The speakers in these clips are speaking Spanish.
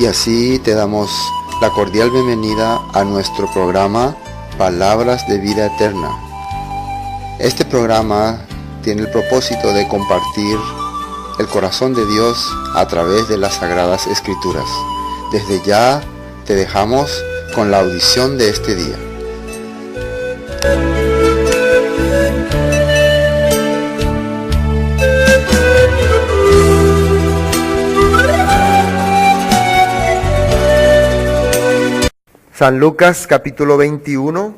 Y así te damos la cordial bienvenida a nuestro programa Palabras de Vida Eterna. Este programa tiene el propósito de compartir el corazón de Dios a través de las Sagradas Escrituras. Desde ya te dejamos con la audición de este día. San Lucas capítulo 21,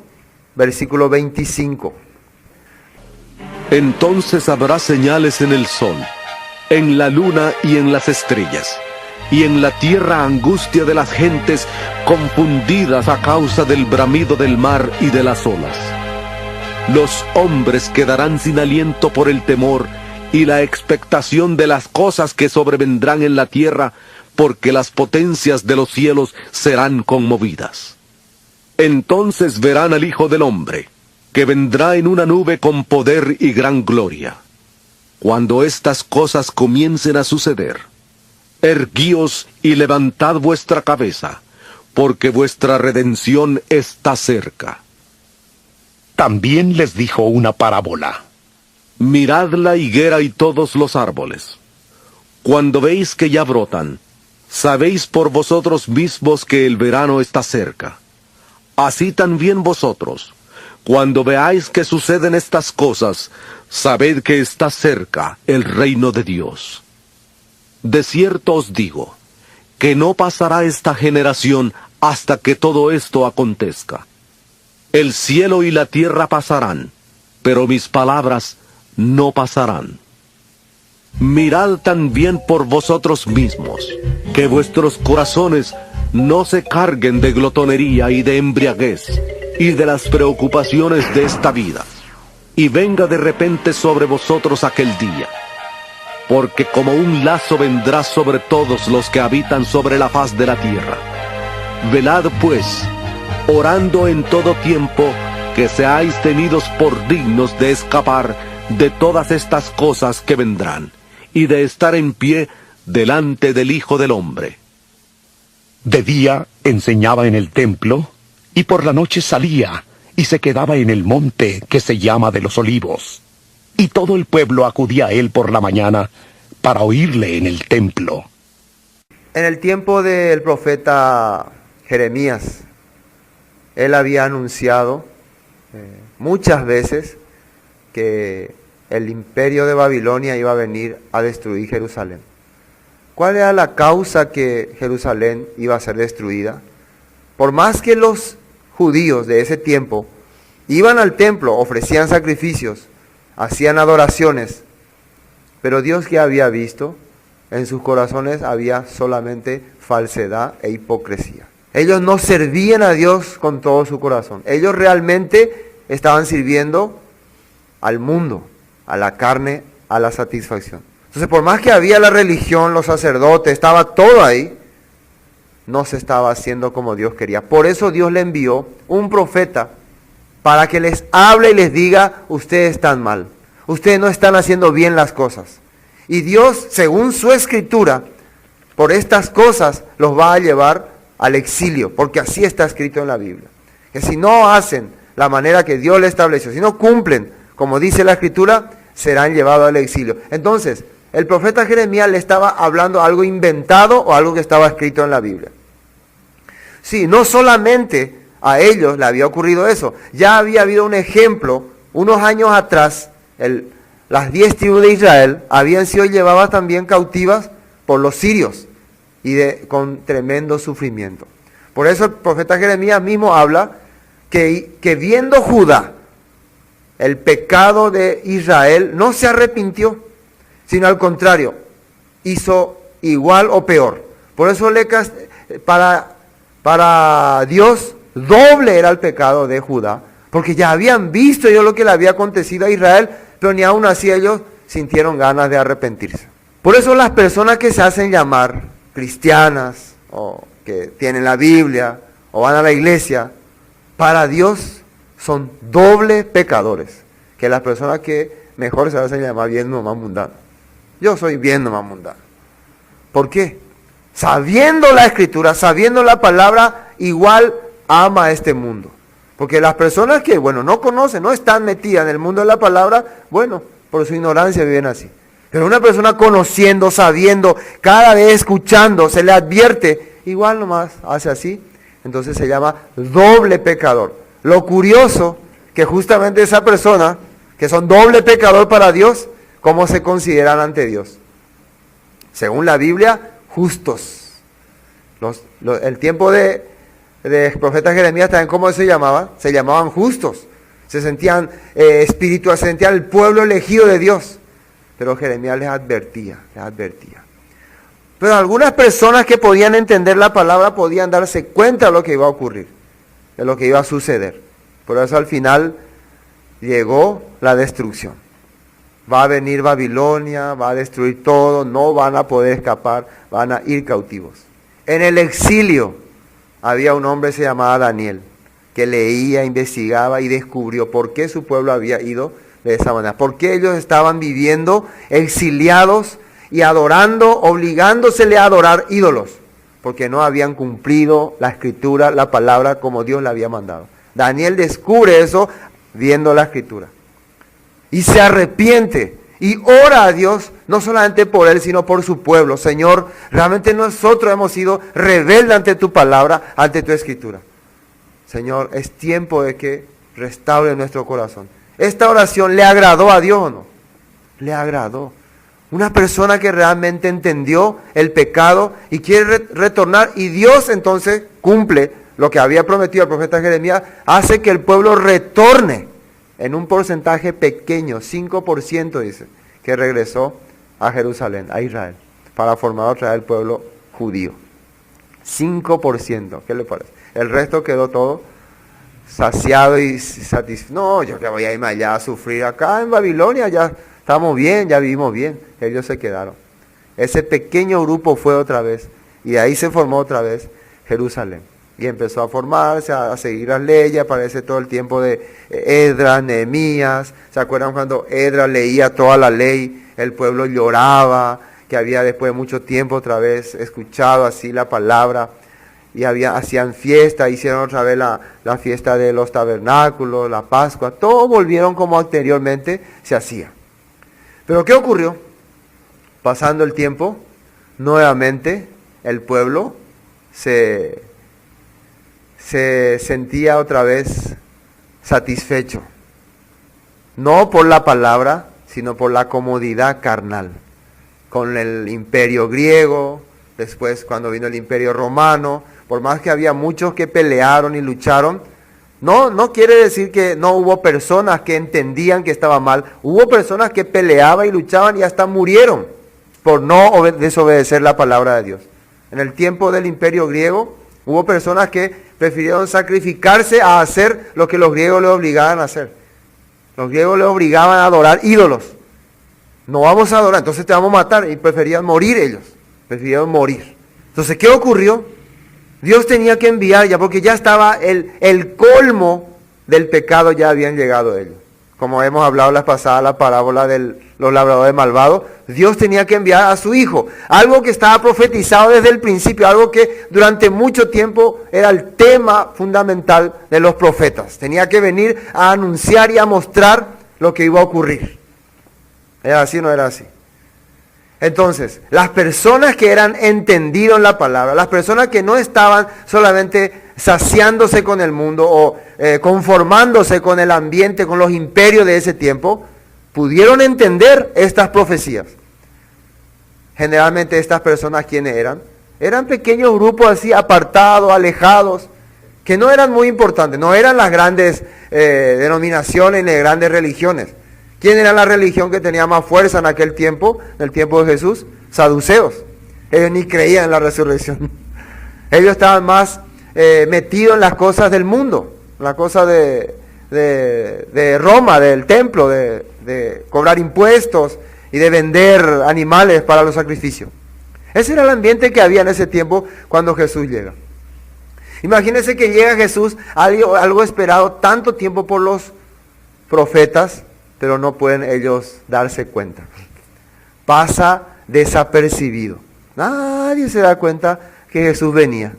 versículo 25. Entonces habrá señales en el sol, en la luna y en las estrellas, y en la tierra angustia de las gentes confundidas a causa del bramido del mar y de las olas. Los hombres quedarán sin aliento por el temor y la expectación de las cosas que sobrevendrán en la tierra, porque las potencias de los cielos serán conmovidas. Entonces verán al Hijo del Hombre, que vendrá en una nube con poder y gran gloria. Cuando estas cosas comiencen a suceder, erguíos y levantad vuestra cabeza, porque vuestra redención está cerca. También les dijo una parábola. Mirad la higuera y todos los árboles. Cuando veis que ya brotan, sabéis por vosotros mismos que el verano está cerca. Así también vosotros, cuando veáis que suceden estas cosas, sabed que está cerca el reino de Dios. De cierto os digo, que no pasará esta generación hasta que todo esto acontezca. El cielo y la tierra pasarán, pero mis palabras no pasarán. Mirad también por vosotros mismos, que vuestros corazones no se carguen de glotonería y de embriaguez, y de las preocupaciones de esta vida, y venga de repente sobre vosotros aquel día. Porque como un lazo vendrá sobre todos los que habitan sobre la faz de la tierra. Velad pues, orando en todo tiempo, que seáis tenidos por dignos de escapar de todas estas cosas que vendrán, y de estar en pie delante del Hijo del Hombre. De día enseñaba en el templo, y por la noche salía, y se quedaba en el monte que se llama de los Olivos. Y todo el pueblo acudía a él por la mañana, para oírle en el templo. En el tiempo del profeta Jeremías, él había anunciado muchas veces que el imperio de Babilonia iba a venir a destruir Jerusalén. ¿Cuál era la causa que Jerusalén iba a ser destruida? Por más que los judíos de ese tiempo iban al templo, ofrecían sacrificios, hacían adoraciones, pero Dios que había visto, en sus corazones había solamente falsedad e hipocresía. Ellos no servían a Dios con todo su corazón. Ellos realmente estaban sirviendo al mundo, a la carne, a la satisfacción. Entonces, por más que había la religión, los sacerdotes, estaba todo ahí, no se estaba haciendo como Dios quería. Por eso Dios le envió un profeta para que les hable y les diga, ustedes están mal, ustedes no están haciendo bien las cosas. Y Dios, según su escritura, por estas cosas los va a llevar al exilio, porque así está escrito en la Biblia. Que si no hacen la manera que Dios le estableció, si no cumplen, como dice la escritura, serán llevados al exilio. Entonces, el profeta Jeremías le estaba hablando algo inventado o algo que estaba escrito en la Biblia. Sí, no solamente a ellos le había ocurrido eso. Ya había habido un ejemplo, unos años atrás, las 10 tribus de Israel habían sido llevadas también cautivas por los sirios con tremendo sufrimiento. Por eso el profeta Jeremías mismo habla que viendo Judá el pecado de Israel, no se arrepintió, sino al contrario, hizo igual o peor. Por eso para Dios doble era el pecado de Judá, porque ya habían visto ellos lo que le había acontecido a Israel, pero ni aún así ellos sintieron ganas de arrepentirse. Por eso las personas que se hacen llamar cristianas, o que tienen la Biblia, o van a la iglesia, para Dios son doble pecadores que las personas que mejor se hacen llamar bien nomás mundano. Yo soy bien nomás mundano. ¿Por qué? sabiendo la Escritura, sabiendo la palabra, igual ama a este mundo. Porque las personas que, no conocen, no están metidas en el mundo de la palabra, por su ignorancia viven así. Pero una persona conociendo, sabiendo, cada vez escuchando, se le advierte, igual nomás hace así, entonces se llama doble pecador. Lo curioso, que justamente esa persona, que son doble pecador para Dios, ¿cómo se consideran ante Dios? Según la Biblia, justos. El tiempo de profeta Jeremías también, ¿cómo se llamaba? Se llamaban justos. Se sentían espirituales, se sentían el pueblo elegido de Dios. Pero Jeremías les advertía. Pero algunas personas que podían entender la palabra podían darse cuenta de lo que iba a ocurrir, de lo que iba a suceder. Por eso al final llegó la destrucción. Va a venir Babilonia, va a destruir todo, no van a poder escapar, van a ir cautivos. En el exilio había un hombre que se llamaba Daniel, que leía, investigaba y descubrió por qué su pueblo había ido de esa manera. Por qué ellos estaban viviendo exiliados y adorando, obligándosele a adorar ídolos. Porque no habían cumplido la Escritura, la palabra como Dios la había mandado. Daniel descubre eso viendo la Escritura. Y se arrepiente y ora a Dios, no solamente por él, sino por su pueblo. Señor, realmente nosotros hemos sido rebeldes ante tu palabra, ante tu Escritura. Señor, es tiempo de que restaure nuestro corazón. ¿Esta oración le agradó a Dios o no? Le agradó. Una persona que realmente entendió el pecado y quiere retornar, y Dios entonces cumple lo que había prometido el profeta Jeremías, hace que el pueblo retorne en un porcentaje pequeño, 5% dice, que regresó a Jerusalén, a Israel, para formar otra vez el pueblo judío. 5%, ¿qué le parece? El resto quedó todo saciado y satisfecho. No, yo que voy a irme allá a sufrir acá en Babilonia, ya estamos bien, ya vivimos bien. Ellos se quedaron. Ese pequeño grupo fue otra vez, y de ahí se formó otra vez Jerusalén. Y empezó a formarse, a seguir las leyes, aparece todo el tiempo de Esdras, Nehemías. ¿Se acuerdan cuando Esdras leía toda la ley? El pueblo lloraba, que había después de mucho tiempo otra vez escuchado así la palabra. Y hacían fiesta, hicieron otra vez la fiesta de los tabernáculos, la Pascua. Todo volvieron como anteriormente se hacía. Pero ¿qué ocurrió? Pasando el tiempo, nuevamente el pueblo se sentía otra vez satisfecho. No por la palabra, sino por la comodidad carnal. Con el imperio griego, después cuando vino el imperio romano, por más que había muchos que pelearon y lucharon, no quiere decir que no hubo personas que entendían que estaba mal. Hubo personas que peleaban y luchaban y hasta murieron por no desobedecer la palabra de Dios. En el tiempo del imperio griego, hubo personas que prefirieron sacrificarse a hacer lo que los griegos les obligaban a hacer. Los griegos les obligaban a adorar ídolos. No vamos a adorar, entonces te vamos a matar. Y preferían morir ellos. Prefirieron morir. Entonces, ¿qué ocurrió? Dios tenía que enviar ya, porque ya estaba el colmo del pecado, ya habían llegado ellos. Como hemos hablado la pasada, la parábola de los labradores malvados, Dios tenía que enviar a su Hijo. Algo que estaba profetizado desde el principio, algo que durante mucho tiempo era el tema fundamental de los profetas. Tenía que venir a anunciar y a mostrar lo que iba a ocurrir. ¿Era así o no era así? Entonces, las personas que eran entendidos en la palabra, las personas que no estaban solamente saciándose con el mundo o conformándose con el ambiente, con los imperios de ese tiempo, pudieron entender estas profecías. Generalmente estas personas, ¿quiénes eran? Eran pequeños grupos así, apartados, alejados, que no eran muy importantes, no eran las grandes denominaciones ni grandes religiones. ¿Quién era la religión que tenía más fuerza en aquel tiempo, en el tiempo de Jesús? Saduceos. Ellos ni creían en la resurrección. Ellos estaban más metidos en las cosas del mundo, en las cosas de Roma, del templo, de cobrar impuestos y de vender animales para los sacrificios. Ese era el ambiente que había en ese tiempo cuando Jesús llega. Imagínense que llega Jesús, algo esperado tanto tiempo por los profetas, pero no pueden ellos darse cuenta. Pasa desapercibido. Nadie se da cuenta que Jesús venía.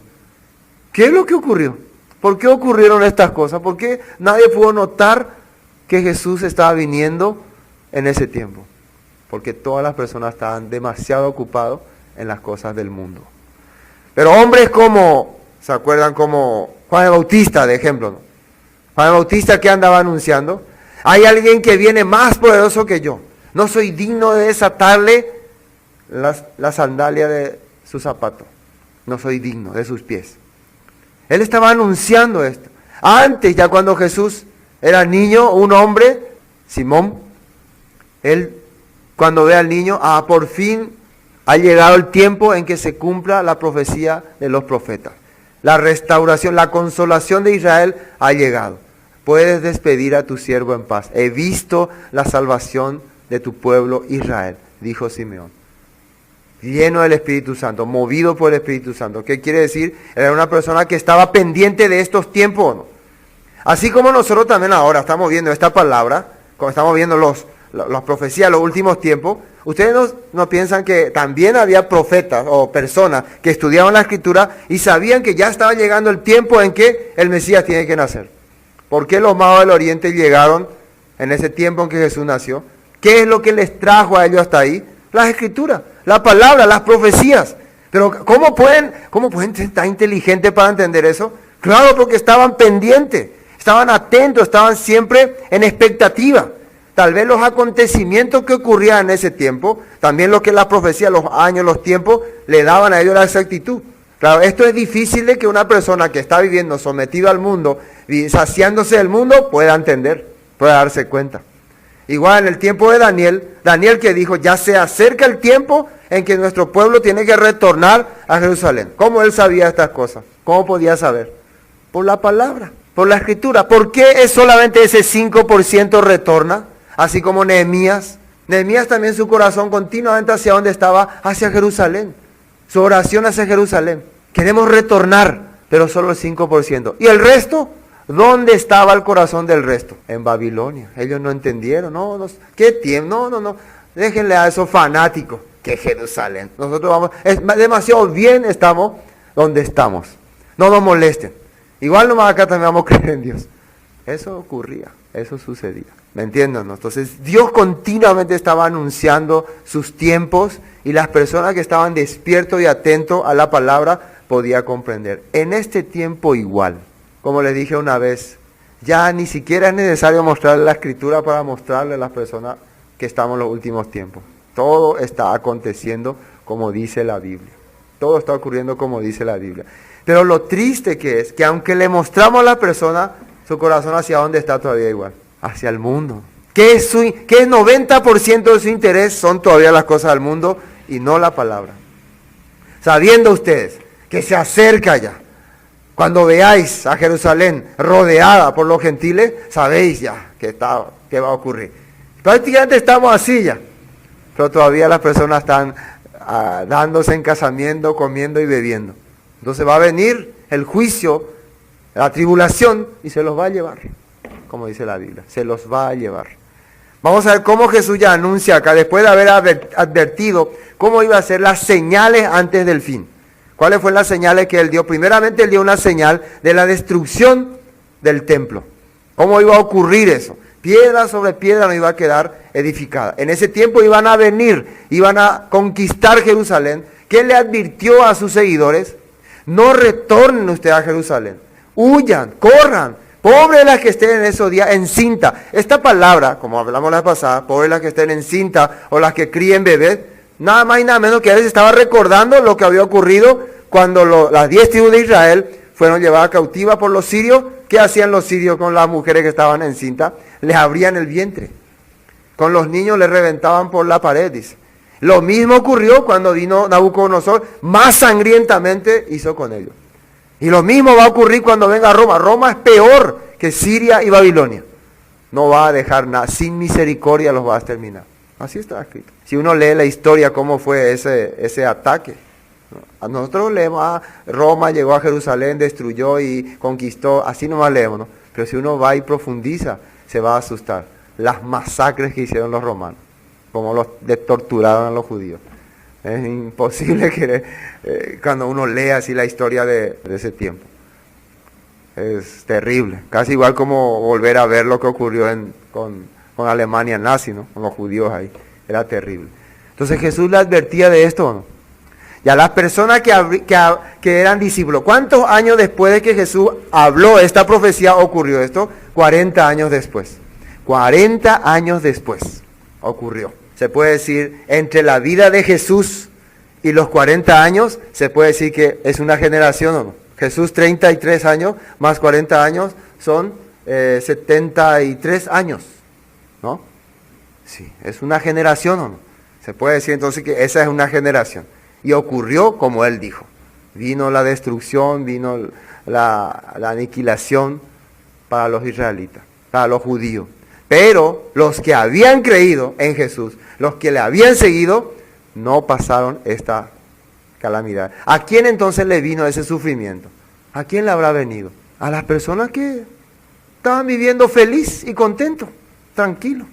¿Qué es lo que ocurrió? ¿Por qué ocurrieron estas cosas? ¿Por qué nadie pudo notar que Jesús estaba viniendo en ese tiempo? Porque todas las personas estaban demasiado ocupados en las cosas del mundo. Pero hombres como, ¿se acuerdan? Como Juan el Bautista, de ejemplo, ¿no? Juan el Bautista, ¿qué andaba anunciando? Hay alguien que viene más poderoso que yo. No soy digno de desatarle la sandalia de su zapato. No soy digno de sus pies. Él estaba anunciando esto. Antes, ya cuando Jesús era niño, un hombre, Simón, él cuando ve al niño, por fin ha llegado el tiempo en que se cumpla la profecía de los profetas. La restauración, la consolación de Israel ha llegado. Puedes despedir a tu siervo en paz. He visto la salvación de tu pueblo Israel, dijo Simeón. Lleno del Espíritu Santo, movido por el Espíritu Santo. ¿Qué quiere decir? Era una persona que estaba pendiente de estos tiempos, ¿no? Así como nosotros también ahora estamos viendo esta palabra, como estamos viendo las profecías, los últimos tiempos, ustedes no piensan que también había profetas o personas que estudiaban la Escritura y sabían que ya estaba llegando el tiempo en que el Mesías tiene que nacer. ¿Por qué los magos del Oriente llegaron en ese tiempo en que Jesús nació? ¿Qué es lo que les trajo a ellos hasta ahí? Las Escrituras, la palabra, las profecías. Pero ¿cómo pueden ser tan inteligentes para entender eso? Claro, porque estaban pendientes, estaban atentos, estaban siempre en expectativa. Tal vez los acontecimientos que ocurrían en ese tiempo, también lo que la profecía, los años, los tiempos, le daban a ellos la exactitud. Claro, esto es difícil de que una persona que está viviendo sometido al mundo, saciándose del mundo, pueda entender, pueda darse cuenta. Igual en el tiempo de Daniel que dijo, ya se acerca el tiempo en que nuestro pueblo tiene que retornar a Jerusalén. ¿Cómo él sabía estas cosas? ¿Cómo podía saber? Por la palabra, por la Escritura. ¿Por qué es solamente ese 5% retorna? Así como Nehemías. Nehemías también su corazón continuamente hacia donde estaba, hacia Jerusalén. Su oración hacia Jerusalén. Queremos retornar, pero solo el 5%. ¿Y el resto? ¿Dónde estaba el corazón del resto? En Babilonia. Ellos no entendieron. ¿Qué tiempo? No. Déjenle a esos fanáticos. Que Jerusalén. Nosotros vamos, demasiado bien estamos donde estamos. No nos molesten. Igual nomás acá también vamos a creer en Dios. Eso ocurría, eso sucedía. ¿Me entienden? Entonces Dios continuamente estaba anunciando sus tiempos y las personas que estaban despiertos y atentos a la palabra podían comprender. En este tiempo igual, como les dije una vez, ya ni siquiera es necesario mostrarle la Escritura para mostrarle a las personas que estamos en los últimos tiempos. Todo está aconteciendo como dice la Biblia. Todo está ocurriendo como dice la Biblia. Pero lo triste que es que aunque le mostramos a la persona, su corazón hacia dónde está todavía igual, hacia el mundo. Que el 90% de su interés son todavía las cosas del mundo y no la palabra. Sabiendo ustedes que se acerca ya, cuando veáis a Jerusalén rodeada por los gentiles, sabéis ya qué va a ocurrir. Prácticamente estamos así ya, pero todavía las personas están dándose en casamiento, comiendo y bebiendo. Entonces va a venir el juicio, la tribulación, y se los va a llevar, como dice la Biblia, se los va a llevar. Vamos a ver cómo Jesús ya anuncia acá, después de haber advertido cómo iba a ser las señales antes del fin. ¿Cuáles fueron las señales que Él dio? Primeramente Él dio una señal de la destrucción del templo. ¿Cómo iba a ocurrir eso? Piedra sobre piedra no iba a quedar edificada. En ese tiempo iban a venir, iban a conquistar Jerusalén. ¿Qué le advirtió a sus seguidores? No retornen ustedes a Jerusalén. Huyan, corran. Pobres las que estén en esos días encinta. Esta palabra, como hablamos la vez pasada, pobres las que estén encinta o las que críen bebés, nada más y nada menos que a veces estaba recordando lo que había ocurrido cuando las 10 tribus de Israel fueron llevadas cautivas por los sirios. ¿Qué hacían los sirios con las mujeres que estaban encinta? Les abrían el vientre. Con los niños les reventaban por la pared, dice. Lo mismo ocurrió cuando vino Nabucodonosor, más sangrientamente hizo con ellos. Y lo mismo va a ocurrir cuando venga Roma. Roma es peor que Siria y Babilonia. No va a dejar nada, sin misericordia los va a exterminar. Así está escrito. Si uno lee la historia, cómo fue ese ataque. A nosotros leemos, Roma llegó a Jerusalén, destruyó y conquistó, así nomás leemos, ¿no? Pero si uno va y profundiza, se va a asustar. Las masacres que hicieron los romanos, como les torturaron a los judíos. Es imposible que cuando uno lea así la historia de ese tiempo. Es terrible. Casi igual como volver a ver lo que ocurrió con Alemania nazi, ¿no? Con los judíos ahí. Era terrible. Entonces Jesús le advertía de esto, ¿no? Y a las personas que eran discípulos, ¿cuántos años después de que Jesús habló esta profecía ocurrió esto? 40 años después. 40 años después ocurrió. Se puede decir, entre la vida de Jesús y los 40 años, se puede decir que es una generación, ¿o no? Jesús 33 años más 40 años son 73 años, ¿no? Sí, es una generación, ¿o no? Se puede decir entonces que esa es una generación. Y ocurrió como él dijo. Vino la destrucción, vino la aniquilación para los israelitas, para los judíos. Pero los que habían creído en Jesús, los que le habían seguido, no pasaron esta calamidad. ¿A quién entonces le vino ese sufrimiento? ¿A quién le habrá venido? A las personas que estaban viviendo feliz y contento, tranquilo.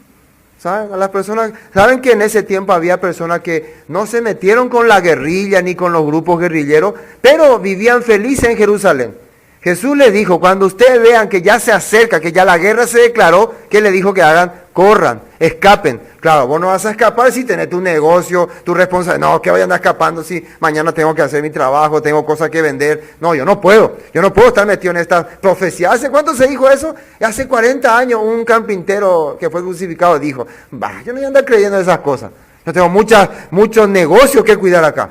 ¿Saben? A las personas, ¿saben que en ese tiempo había personas que no se metieron con la guerrilla ni con los grupos guerrilleros, pero vivían felices en Jerusalén? Jesús le dijo, cuando ustedes vean que ya se acerca, que ya la guerra se declaró, ¿qué le dijo que hagan? Corran, escapen. Claro, vos no vas a escapar si tenés tu negocio, tu responsabilidad. No, que vayan escapando si mañana tengo que hacer mi trabajo, tengo cosas que vender. No, yo no puedo estar metido en esta profecía. ¿Hace cuánto se dijo eso? Hace 40 años un carpintero que fue crucificado dijo, yo no voy a andar creyendo en esas cosas. Yo tengo muchos negocios que cuidar acá.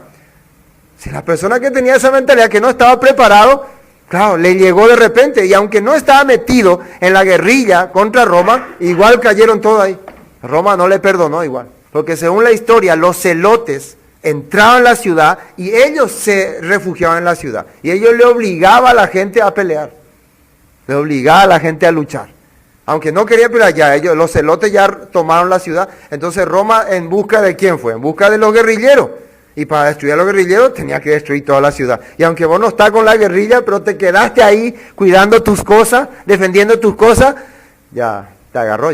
Si la persona que tenía esa mentalidad, que no estaba preparado, claro, le llegó de repente, y aunque no estaba metido en la guerrilla contra Roma, igual cayeron todos ahí. Roma no le perdonó igual, porque según la historia, los celotes entraban en la ciudad y ellos se refugiaban en la ciudad. Y ellos le obligaban a la gente a pelear, le obligaban a la gente a luchar. Aunque no querían pelear, ya los celotes ya tomaron la ciudad. Entonces Roma, ¿en busca de quién fue? En busca de los guerrilleros. Y para destruir a los guerrilleros tenía que destruir toda la ciudad. Y aunque vos no estás con la guerrilla, pero te quedaste ahí cuidando tus cosas, defendiendo tus cosas, ya te agarró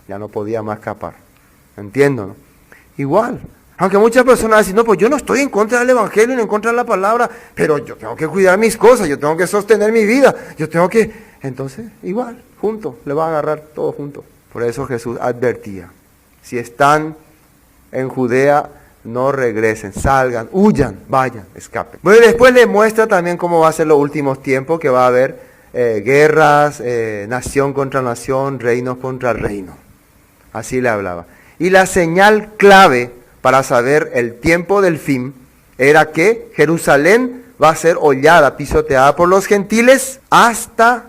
ya no podía más escapar. Entiendo, ¿no? Igual, aunque muchas personas dicen, no, pues yo no estoy en contra del evangelio ni en contra de la palabra, pero yo tengo que cuidar mis cosas, yo tengo que sostener mi vida, yo tengo que... Entonces, igual, juntos, le va a agarrar todo junto. Por eso Jesús advertía, si están en Judea, no regresen, salgan, huyan, vayan, escapen. Bueno, después le muestra también cómo va a ser los últimos tiempos, que va a haber guerras, nación contra nación, reinos contra reino. Así le hablaba. Y la señal clave para saber el tiempo del fin era que Jerusalén va a ser hollada, pisoteada por los gentiles hasta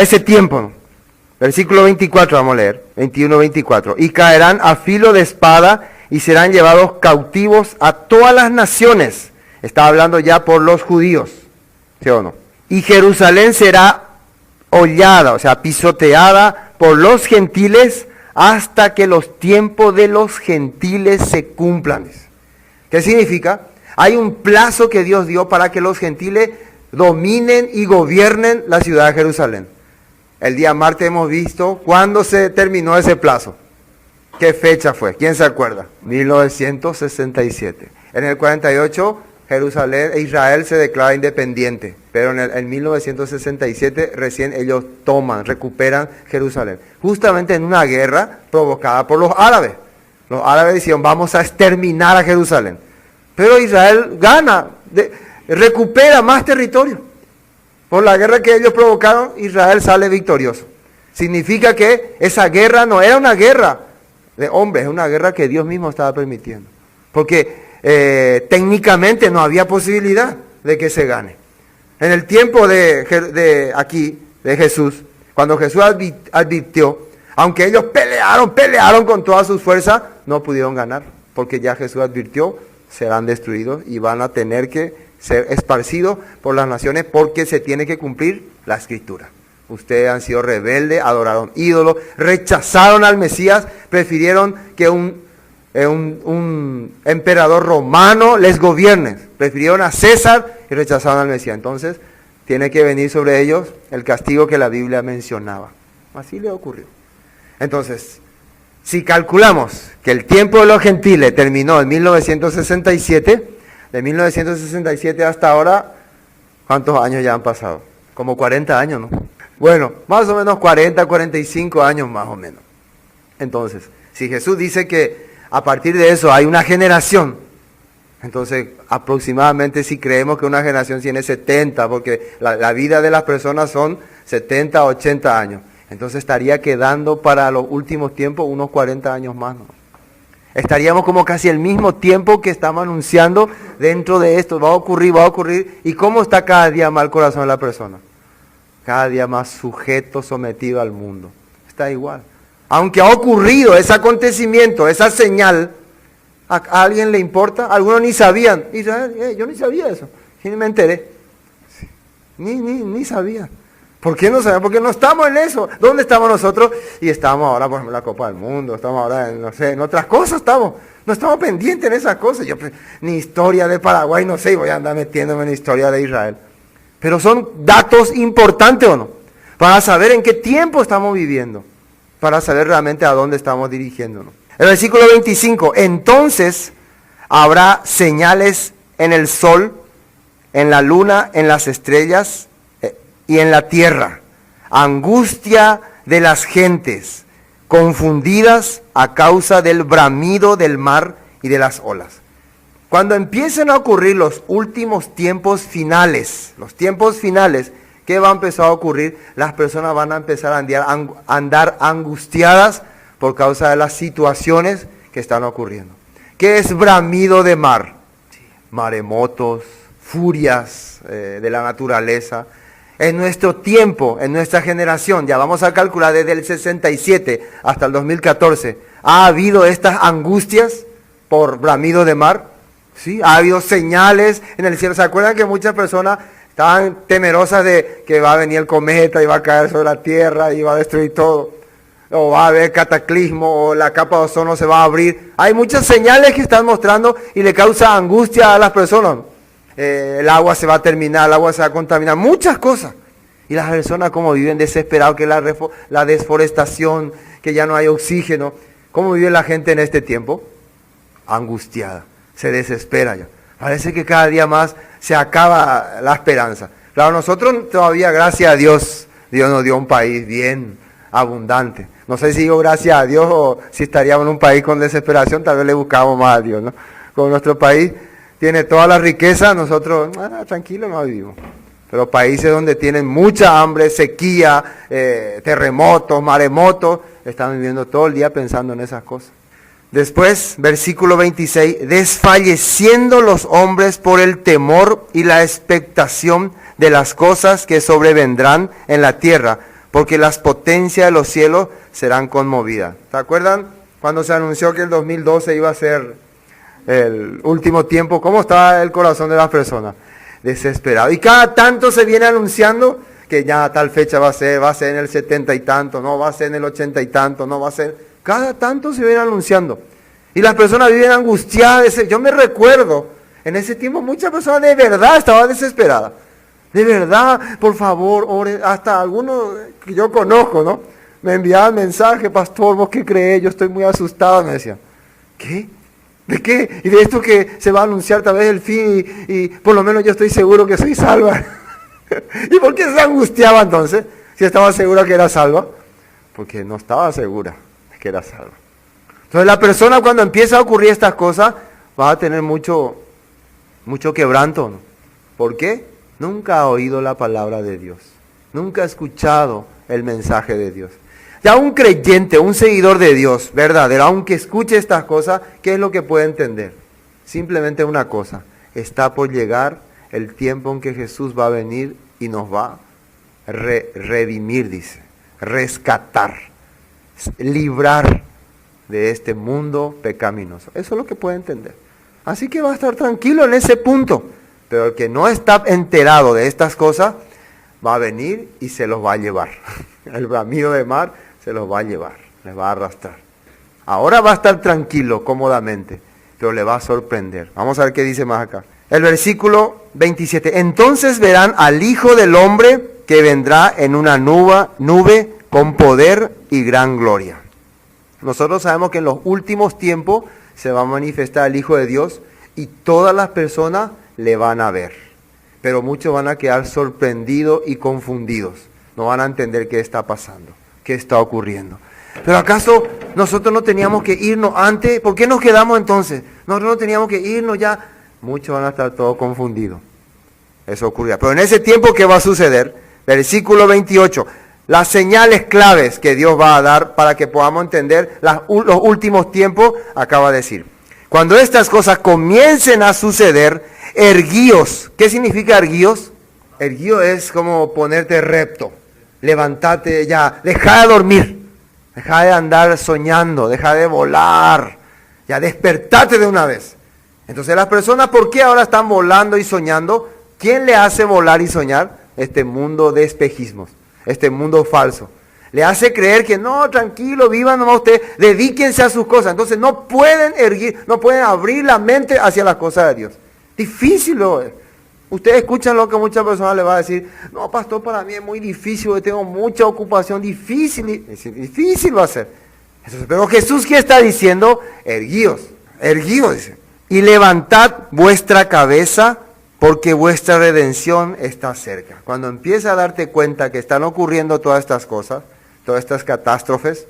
ese tiempo, ¿no? Versículo 24 vamos a leer, 21-24. Y caerán a filo de espada y serán llevados cautivos a todas las naciones. Está hablando ya por los judíos, ¿sí o no? Y Jerusalén será hollada, o sea, pisoteada por los gentiles hasta que los tiempos de los gentiles se cumplan. ¿Qué significa? Hay un plazo que Dios dio para que los gentiles dominen y gobiernen la ciudad de Jerusalén. El día martes hemos visto cuándo se terminó ese plazo. ¿Qué fecha fue? ¿Quién se acuerda? 1967. En el 48, Jerusalén e Israel se declara independiente, pero en 1967 recién ellos recuperan Jerusalén. Justamente en una guerra provocada por los árabes. Los árabes dijeron, vamos a exterminar a Jerusalén. Pero Israel gana, recupera más territorio. Por la guerra que ellos provocaron, Israel sale victorioso. Significa que esa guerra no era una guerra de hombres, es una guerra que Dios mismo estaba permitiendo. Porque técnicamente no había posibilidad de que se gane. En el tiempo de Jesús, cuando Jesús advirtió, aunque ellos pelearon con todas sus fuerzas, no pudieron ganar. Porque ya Jesús advirtió, serán destruidos y van a tener que ser esparcidos por las naciones porque se tiene que cumplir la Escritura. Ustedes han sido rebeldes, adoraron ídolos, rechazaron al Mesías, prefirieron que un emperador romano les gobierne. Prefirieron a César y rechazaron al Mesías. Entonces, tiene que venir sobre ellos el castigo que la Biblia mencionaba. Así le ocurrió. Entonces, Si calculamos que el tiempo de los gentiles terminó en 1967, de 1967 hasta ahora, ¿cuántos años ya han pasado? Como 40 años, ¿no? Bueno, más o menos 40, 45 años más o menos. Entonces, si Jesús dice que a partir de eso hay una generación, entonces aproximadamente si creemos que una generación tiene 70, porque la vida de las personas son 70, 80 años, entonces estaría quedando para los últimos tiempos unos 40 años más, ¿no? Estaríamos como casi el mismo tiempo que estamos anunciando dentro de esto, va a ocurrir, y cómo está cada día más el corazón de la persona. Cada día más sujeto, sometido al mundo. Está igual. Aunque ha ocurrido ese acontecimiento, esa señal, ¿a alguien le importa? Algunos ni sabían. Israel, yo ni sabía eso. Y me enteré. Sí. Ni sabía. ¿Por qué no sabía? Porque no estamos en eso. ¿Dónde estamos nosotros? Y estamos ahora, por ejemplo, en la Copa del Mundo. Estamos ahora en, no sé, en otras cosas estamos. No estamos pendientes en esas cosas. Yo, ni historia de Paraguay, no sé, voy a andar metiéndome en historia de Israel. Pero son datos importantes, ¿o no? Para saber en qué tiempo estamos viviendo. Para saber realmente a dónde estamos dirigiéndonos. El versículo 25. Entonces habrá señales en el sol, en la luna, en las estrellas y en la tierra. Angustia de las gentes, confundidas a causa del bramido del mar y de las olas. Cuando empiecen a ocurrir los últimos tiempos finales, ¿qué va a empezar a ocurrir? Las personas van a empezar a andar angustiadas por causa de las situaciones que están ocurriendo. ¿Qué es bramido de mar? Maremotos, furias de la naturaleza. En nuestro tiempo, en nuestra generación, ya vamos a calcular desde el 67 hasta el 2014, ¿ha habido estas angustias por bramido de mar? Sí, ha habido señales en el cielo. ¿Se acuerdan que muchas personas estaban temerosas de que va a venir el cometa y va a caer sobre la tierra y va a destruir todo? O va a haber cataclismo, o la capa de ozono se va a abrir. Hay muchas señales que están mostrando y le causa angustia a las personas. El agua se va a terminar, el agua se va a contaminar, muchas cosas. Y las personas como viven desesperados, que la desforestación, que ya no hay oxígeno. ¿Cómo vive la gente en este tiempo? Angustiada, se desespera ya. Parece que cada día más se acaba la esperanza. Claro, nosotros todavía, gracias a Dios, Dios nos dio un país bien abundante. No sé si digo gracias a Dios o si estaríamos en un país con desesperación, tal vez le buscamos más a Dios, ¿no? Como nuestro país tiene toda la riqueza, nosotros tranquilos no vivimos. Pero países donde tienen mucha hambre, sequía, terremotos, maremotos, están viviendo todo el día pensando en esas cosas. Después, versículo 26, desfalleciendo los hombres por el temor y la expectación de las cosas que sobrevendrán en la tierra, porque las potencias de los cielos serán conmovidas. ¿Se acuerdan cuando se anunció que el 2012 iba a ser el último tiempo? ¿Cómo estaba el corazón de las personas? Desesperado. Y cada tanto se viene anunciando que ya tal fecha va a ser en el 70 y tanto, no va a ser en el 80 y tanto, no va a ser. Cada tanto se viene anunciando. Y las personas viven angustiadas. Yo me recuerdo, en ese tiempo muchas personas de verdad estaban desesperadas. De verdad, por favor, ore. Hasta algunos que yo conozco, ¿no? Me enviaban mensajes, pastor, ¿vos qué crees? Yo estoy muy asustado, me decían. ¿Qué? ¿De qué? Y de esto que se va a anunciar tal vez el fin y por lo menos yo estoy seguro que soy salva. ¿Y por qué se angustiaba entonces? Si estaba segura que era salva. Porque no estaba segura que era salva. Entonces la persona cuando empieza a ocurrir estas cosas va a tener mucho quebranto, ¿no? ¿Por qué? Nunca ha oído la palabra de Dios. Nunca ha escuchado el mensaje de Dios. Ya un creyente, un seguidor de Dios, verdadero, aunque escuche estas cosas, ¿qué es lo que puede entender? Simplemente una cosa, está por llegar el tiempo en que Jesús va a venir y nos va a redimir, dice, rescatar, librar de este mundo pecaminoso. Eso es lo que puede entender. Así que va a estar tranquilo en ese punto, pero el que no está enterado de estas cosas, va a venir y se los va a llevar. El bramido de mar se los va a llevar, les va a arrastrar. Ahora va a estar tranquilo, cómodamente, pero le va a sorprender. Vamos a ver qué dice más acá. El versículo 27. Entonces verán al Hijo del Hombre que vendrá en una nube con poder y gran gloria. Nosotros sabemos que en los últimos tiempos se va a manifestar el Hijo de Dios y todas las personas le van a ver. Pero muchos van a quedar sorprendidos y confundidos. No van a entender qué está pasando, qué está ocurriendo. Pero ¿acaso nosotros no teníamos que irnos antes? ¿Por qué nos quedamos entonces? Nosotros no teníamos que irnos ya. Muchos van a estar todos confundidos. Eso ocurrirá. Pero en ese tiempo, ¿qué va a suceder? Versículo 28. Las señales claves que Dios va a dar para que podamos entender los últimos tiempos, acaba de decir. Cuando estas cosas comiencen a suceder, erguíos. ¿Qué significa erguíos? Erguíos es como ponerte recto. Levántate ya. Deja de dormir. Deja de andar soñando. Deja de volar. Ya despertate de una vez. Entonces las personas, ¿por qué ahora están volando y soñando? ¿Quién le hace volar y soñar? Este mundo de espejismos. Este mundo falso. Le hace creer que no, tranquilo, vivan nomás ustedes, dedíquense a sus cosas. Entonces no pueden no pueden abrir la mente hacia las cosas de Dios. Difícil lo es. Ustedes escuchan lo que muchas personas les va a decir, no, pastor, para mí es muy difícil, yo tengo mucha ocupación, difícil va a ser. Entonces, pero Jesús, ¿qué está diciendo? Erguíos, dice. Y levantad vuestra cabeza, porque vuestra redención está cerca. Cuando empieza a darte cuenta que están ocurriendo todas estas cosas, todas estas catástrofes,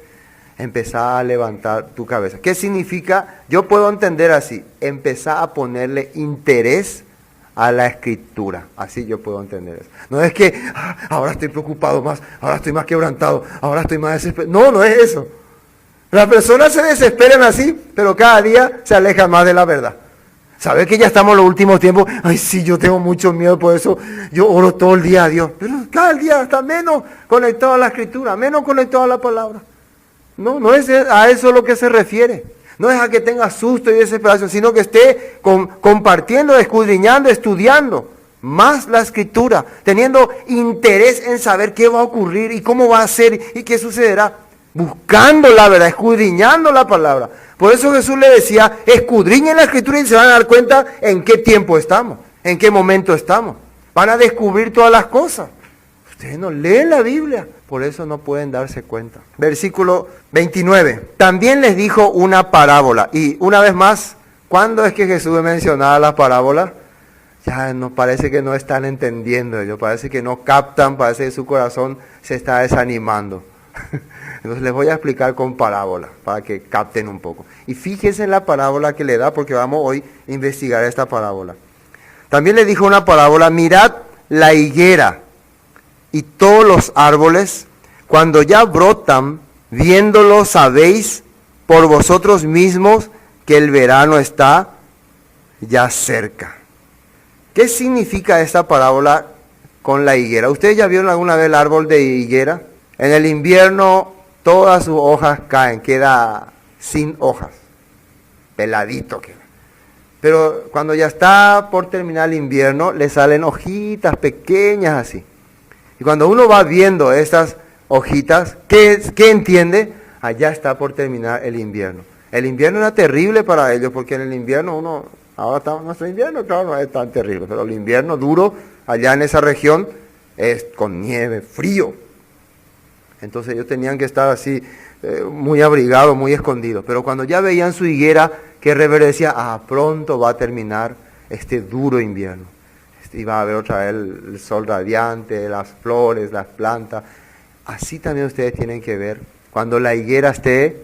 empezá a levantar tu cabeza. ¿Qué significa? Yo puedo entender así, empezá a ponerle interés a la Escritura. Así yo puedo entender eso. No es que ahora estoy preocupado más, ahora estoy más quebrantado, ahora estoy más desesperado. No, no es eso. Las personas se desesperan así, pero cada día se alejan más de la verdad. ¿Sabes que ya estamos en los últimos tiempos? Ay, sí, yo tengo mucho miedo, por eso yo oro todo el día a Dios. Pero cada día está menos conectado a la Escritura, menos conectado a la palabra. No es a eso lo que se refiere. No es a que tenga susto y desesperación, sino que esté compartiendo, escudriñando, estudiando más la Escritura, teniendo interés en saber qué va a ocurrir y cómo va a ser y qué sucederá. Buscando la verdad, escudriñando la palabra. Por eso Jesús le decía, escudriñen la Escritura y se van a dar cuenta en qué tiempo estamos, en qué momento estamos. Van a descubrir todas las cosas. Ustedes no leen la Biblia, por eso no pueden darse cuenta. Versículo 29. También les dijo una parábola. Y una vez más, ¿cuándo es que Jesús mencionaba la parábola? Ya nos parece que no están entendiendo ellos, parece que no captan, parece que su corazón se está desanimando. Entonces les voy a explicar con parábola, para que capten un poco. Y fíjense en la parábola que le da, porque vamos hoy a investigar esta parábola. También le dijo una parábola, mirad la higuera y todos los árboles, cuando ya brotan, viéndolo sabéis por vosotros mismos que el verano está ya cerca. ¿Qué significa esta parábola con la higuera? ¿Ustedes ya vieron alguna vez el árbol de higuera? En el invierno todas sus hojas caen, queda sin hojas, peladito queda. Pero cuando ya está por terminar el invierno, le salen hojitas pequeñas así. Y cuando uno va viendo estas hojitas, ¿qué entiende? Allá está por terminar el invierno. El invierno era terrible para ellos, porque en el invierno ahora está nuestro invierno, claro, no es tan terrible, pero el invierno duro allá en esa región es con nieve, frío. Entonces ellos tenían que estar así, muy abrigados, muy escondidos. Pero cuando ya veían su higuera que reverdecía, pronto va a terminar este duro invierno. Y va a haber otra vez el sol radiante, las flores, las plantas. Así también ustedes tienen que ver cuando la higuera esté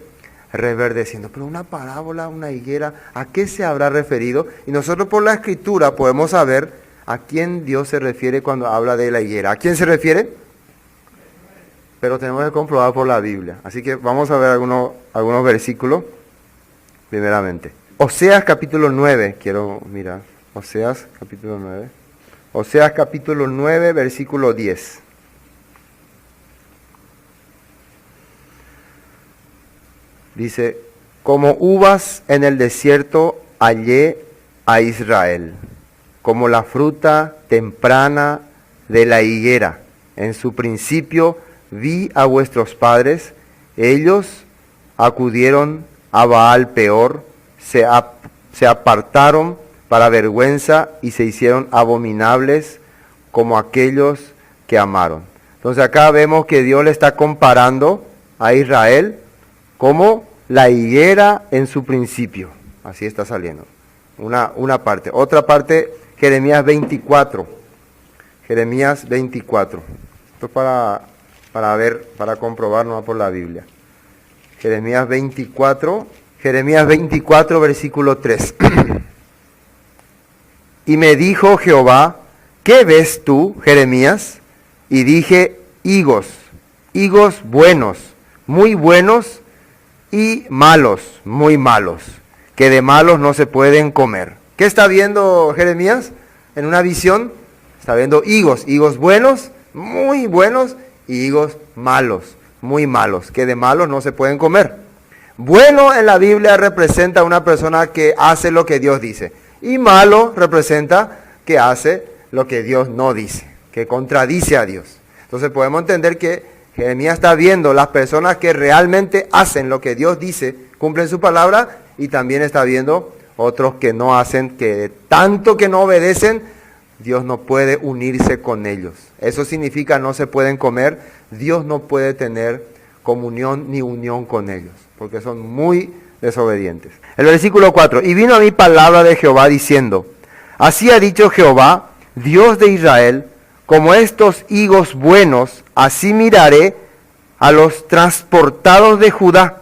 reverdeciendo. Pero una parábola, una higuera, ¿a qué se habrá referido? Y nosotros por la Escritura podemos saber a quién Dios se refiere cuando habla de la higuera. ¿A quién se refiere? Pero tenemos que comprobar por la Biblia. Así que vamos a ver algunos versículos, primeramente. Oseas capítulo 9, quiero mirar. Oseas capítulo 9. Oseas capítulo 9, versículo 10. Dice, como uvas en el desierto hallé a Israel, como la fruta temprana de la higuera. En su principio vi a vuestros padres, ellos acudieron a Baal Peor, se apartaron para vergüenza y se hicieron abominables como aquellos que amaron. Entonces acá vemos que Dios le está comparando a Israel como la higuera en su principio. Así está saliendo. Una parte. Otra parte, Jeremías 24. Jeremías 24. Esto es para ver, para comprobar, no por la Biblia. Jeremías 24, versículo 3. Y me dijo Jehová, ¿qué ves tú, Jeremías? Y dije, higos buenos, muy buenos, y malos, muy malos, que de malos no se pueden comer. ¿Qué está viendo Jeremías? En una visión, está viendo higos buenos, muy buenos, y higos malos, muy malos, que de malos no se pueden comer. Bueno en la Biblia representa a una persona que hace lo que Dios dice, y malo representa que hace lo que Dios no dice, que contradice a Dios. Entonces podemos entender que Jeremías está viendo las personas que realmente hacen lo que Dios dice, cumplen su palabra, y también está viendo otros que no hacen, que tanto que no obedecen, Dios no puede unirse con ellos. Eso significa no se pueden comer, Dios no puede tener comunión ni unión con ellos, porque son muy desobedientes. El versículo 4, y vino a mí palabra de Jehová diciendo, así ha dicho Jehová, Dios de Israel, como estos higos buenos, así miraré a los transportados de Judá,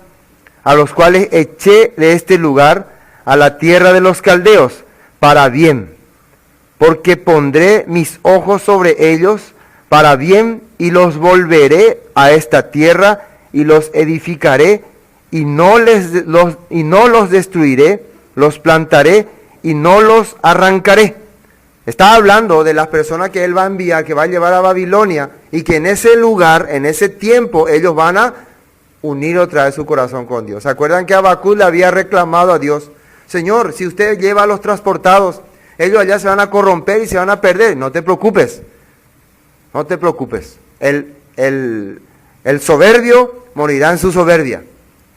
a los cuales eché de este lugar a la tierra de los caldeos, para bien, porque pondré mis ojos sobre ellos para bien, y los volveré a esta tierra, y los edificaré, y no los destruiré, los plantaré, y no los arrancaré. Está hablando de las personas que Él va a enviar, que va a llevar a Babilonia, y que en ese lugar, en ese tiempo, ellos van a unir otra vez su corazón con Dios. ¿Se acuerdan que Habacuc le había reclamado a Dios? Señor, si usted lleva a los transportados, ellos allá se van a corromper y se van a perder. No te preocupes, no te preocupes. El soberbio morirá en su soberbia,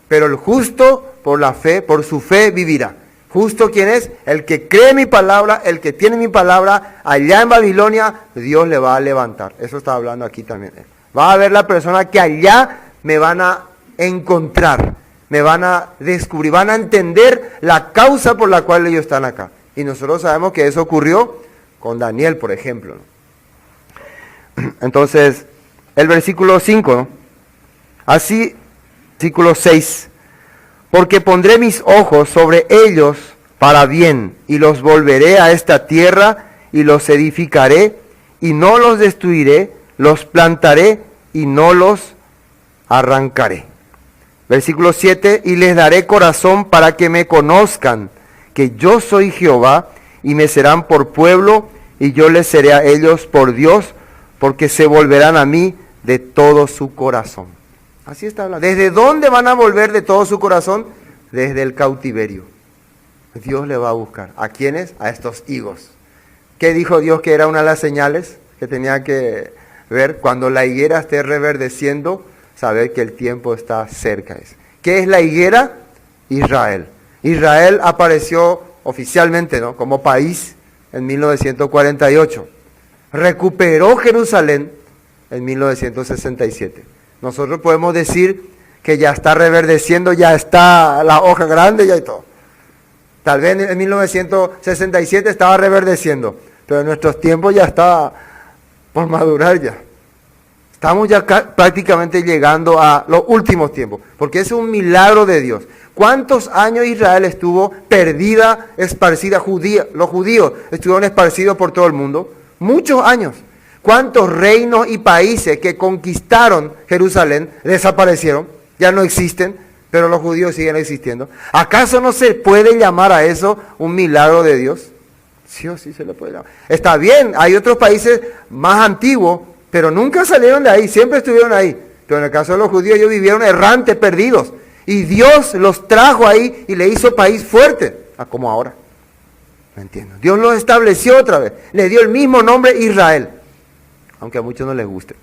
pero el justo por la fe, por su fe vivirá. Justo, ¿quién es? El que cree mi palabra, el que tiene mi palabra, allá en Babilonia, Dios le va a levantar. Eso está hablando aquí también. Va a haber la persona que allá me van a encontrar, me van a descubrir, van a entender la causa por la cual ellos están acá. Y nosotros sabemos que eso ocurrió con Daniel, por ejemplo, ¿no? Entonces, el versículo 5, ¿no? Así, versículo 6. Porque pondré mis ojos sobre ellos para bien, y los volveré a esta tierra, y los edificaré, y no los destruiré, los plantaré, y no los arrancaré. Versículo 7, y les daré corazón para que me conozcan, que yo soy Jehová, y me serán por pueblo, y yo les seré a ellos por Dios, porque se volverán a mí de todo su corazón. Así está hablando. ¿Desde dónde van a volver de todo su corazón? Desde el cautiverio. Dios le va a buscar. ¿A quiénes? A estos higos. ¿Qué dijo Dios que era una de las señales que tenía que ver? Cuando la higuera esté reverdeciendo, saber que el tiempo está cerca. ¿Qué es la higuera? Israel. Israel apareció oficialmente, ¿no?, como país en 1948. Recuperó Jerusalén en 1967. Nosotros podemos decir que ya está reverdeciendo, ya está la hoja grande, ya y todo. Tal vez en 1967 estaba reverdeciendo, pero en nuestros tiempos ya está por madurar ya. Estamos ya prácticamente llegando a los últimos tiempos, porque es un milagro de Dios. ¿Cuántos años Israel estuvo perdida, esparcida? Los judíos estuvieron esparcidos por todo el mundo. Muchos años. ¿Cuántos reinos y países que conquistaron Jerusalén desaparecieron? Ya no existen, pero los judíos siguen existiendo. ¿Acaso no se puede llamar a eso un milagro de Dios? Sí o sí se le puede llamar. Está bien, hay otros países más antiguos, pero nunca salieron de ahí, siempre estuvieron ahí. Pero en el caso de los judíos, ellos vivieron errantes, perdidos. Y Dios los trajo ahí y le hizo país fuerte, como ahora. ¿Me entiendo? Dios los estableció otra vez. Le dio el mismo nombre, Israel. Aunque a muchos no les guste.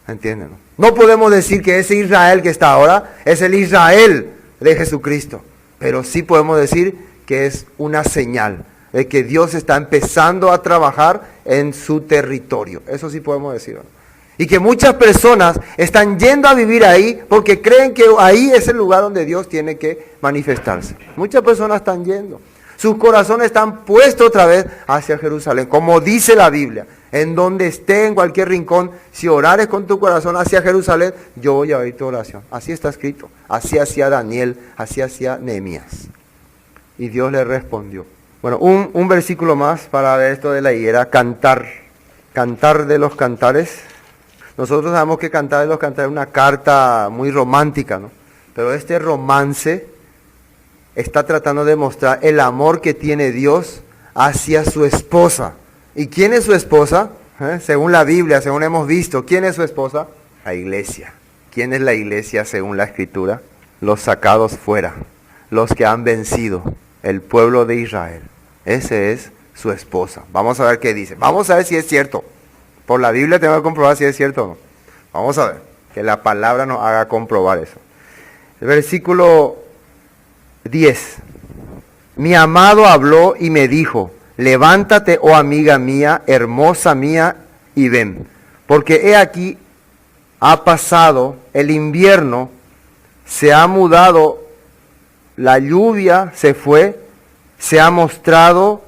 ¿Entienden? No podemos decir que ese Israel que está ahora es el Israel de Jesucristo. Pero sí podemos decir que es una señal de que Dios está empezando a trabajar en su territorio. Eso sí podemos decir, ¿no? Y que muchas personas están yendo a vivir ahí porque creen que ahí es el lugar donde Dios tiene que manifestarse. Muchas personas están yendo. Sus corazones están puestos otra vez hacia Jerusalén. Como dice la Biblia, en donde esté, en cualquier rincón, si orares con tu corazón hacia Jerusalén, yo voy a oír tu oración. Así está escrito. Así hacía Daniel, así hacía Nehemías. Y Dios le respondió. Bueno, un versículo más para ver esto de la higuera. Cantar. Cantar de los cantares. Nosotros sabemos que Cantar de los Cantares es una carta muy romántica, ¿no? Pero este romance está tratando de mostrar el amor que tiene Dios hacia su esposa. ¿Y quién es su esposa? Según la Biblia, según hemos visto, ¿quién es su esposa? La iglesia. ¿Quién es la iglesia según la Escritura? Los sacados fuera, los que han vencido, el pueblo de Israel. Ese es su esposa. Vamos a ver qué dice. Vamos a ver si es cierto. Por la Biblia tengo que comprobar si es cierto o no. Vamos a ver, que la palabra nos haga comprobar eso. El versículo 10. Mi amado habló y me dijo, levántate, oh amiga mía, hermosa mía, y ven. Porque he aquí, ha pasado el invierno, se ha mudado, la lluvia se fue, se han mostrado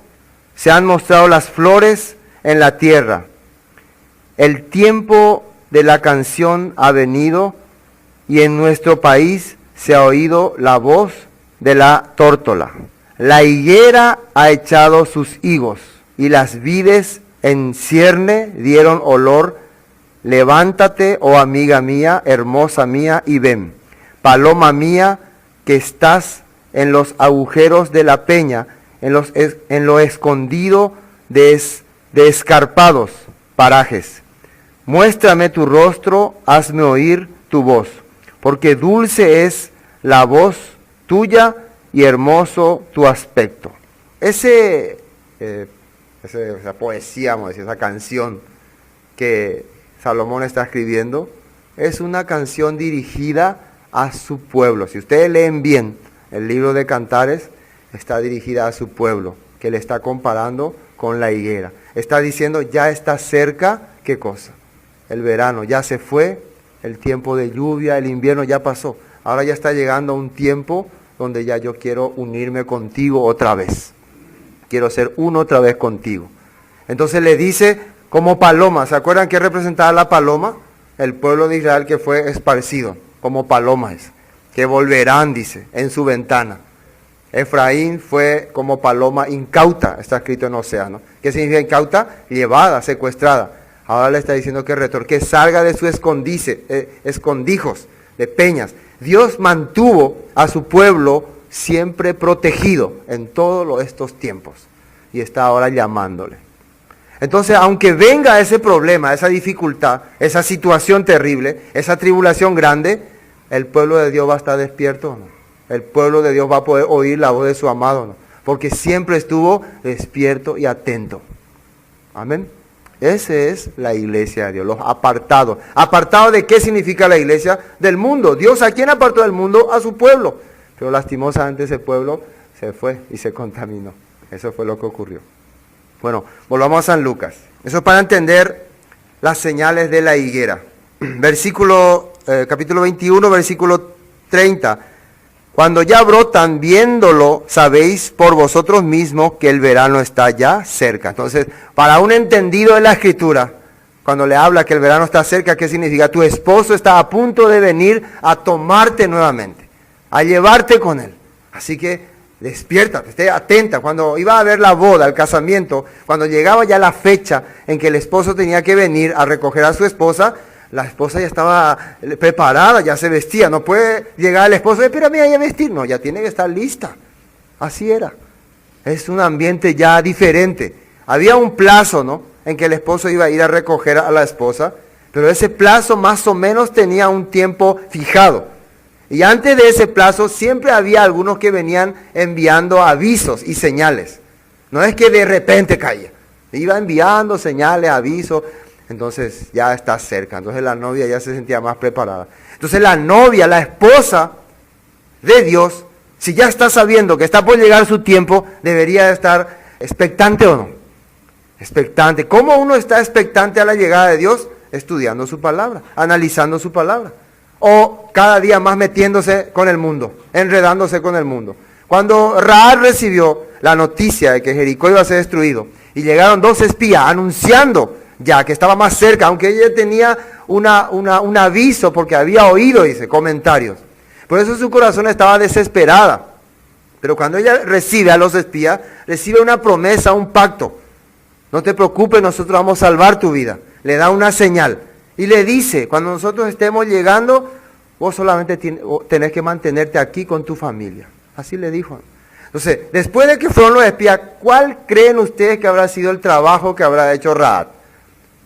las flores en la tierra. El tiempo de la canción ha venido y en nuestro país se ha oído la voz de la tórtola. La higuera ha echado sus higos y las vides en cierne dieron olor. Levántate, oh amiga mía, hermosa mía, y ven. Paloma mía, que estás en los agujeros de la peña, en lo escondido de escarpados parajes. Muéstrame tu rostro, hazme oír tu voz, porque dulce es la voz tuya y hermoso tu aspecto. Esa poesía, vamos a decir, esa canción que Salomón está escribiendo, es una canción dirigida a su pueblo. Si ustedes leen bien el libro de Cantares, está dirigida a su pueblo, que le está comparando con la higuera. Está diciendo, ya está cerca, ¿qué cosa? El verano ya se fue, el tiempo de lluvia, el invierno ya pasó. Ahora ya está llegando un tiempo donde ya yo quiero unirme contigo otra vez. Quiero ser uno otra vez contigo. Entonces le dice como paloma. ¿Se acuerdan qué representaba la paloma? El pueblo de Israel que fue esparcido, como palomas, que volverán, dice, en su ventana. Efraín fue como paloma incauta, está escrito en Océano. ¿Qué significa incauta? Llevada, secuestrada. Ahora le está diciendo que salga de su escondijos, de peñas. Dios mantuvo a su pueblo siempre protegido en todos estos tiempos. Y está ahora llamándole. Entonces, aunque venga ese problema, esa dificultad, esa situación terrible, esa tribulación grande, el pueblo de Dios va a estar despierto, ¿no? El pueblo de Dios va a poder oír la voz de su amado, ¿no? Porque siempre estuvo despierto y atento. Amén. Esa es la iglesia de Dios, los apartados. ¿Apartados de qué significa la iglesia? Del mundo. Dios, ¿a quién apartó del mundo? A su pueblo. Pero lastimosamente ese pueblo se fue y se contaminó. Eso fue lo que ocurrió. Bueno, volvamos a San Lucas. Eso es para entender las señales de la higuera. Capítulo 21, versículo 30. Cuando ya brotan, viéndolo, sabéis por vosotros mismos que el verano está ya cerca. Entonces, para un entendido de la Escritura, cuando le habla que el verano está cerca, ¿qué significa? Tu esposo está a punto de venir a tomarte nuevamente, a llevarte con él. Así que despiértate, esté atenta. Cuando iba a haber la boda, el casamiento, cuando llegaba ya la fecha en que el esposo tenía que venir a recoger a su esposa, la esposa ya estaba preparada, ya se vestía. No puede llegar el esposo, espérame a vestir. No, ya tiene que estar lista. Así era. Es un ambiente ya diferente. Había un plazo, ¿no?, en que el esposo iba a ir a recoger a la esposa, pero ese plazo más o menos tenía un tiempo fijado. Y antes de ese plazo siempre había algunos que venían enviando avisos y señales. No es que de repente caía. Iba enviando señales, avisos. Entonces ya está cerca. Entonces la novia ya se sentía más preparada. Entonces la novia, la esposa de Dios, si ya está sabiendo que está por llegar su tiempo, debería expectante o no. Expectante. ¿Cómo uno está expectante a la llegada de Dios? estudiando su palabra, analizando su palabra. O cada día más metiéndose con el mundo, enredándose con el mundo. Cuando Rahab recibió la noticia de que Jericó iba a ser destruido, y llegaron 2 espías anunciando ya que estaba más cerca, aunque ella tenía un aviso porque había oído, dice, comentarios. Por eso su corazón estaba desesperada. Pero cuando ella recibe a los espías, recibe una promesa, un pacto. No te preocupes, nosotros vamos a salvar tu vida. Le da una señal. Y le dice, cuando nosotros estemos llegando, vos solamente tenés que mantenerte aquí con tu familia. Así le dijo. Entonces, después de que fueron los espías, ¿cuál creen ustedes que habrá sido el trabajo que habrá hecho Rahab?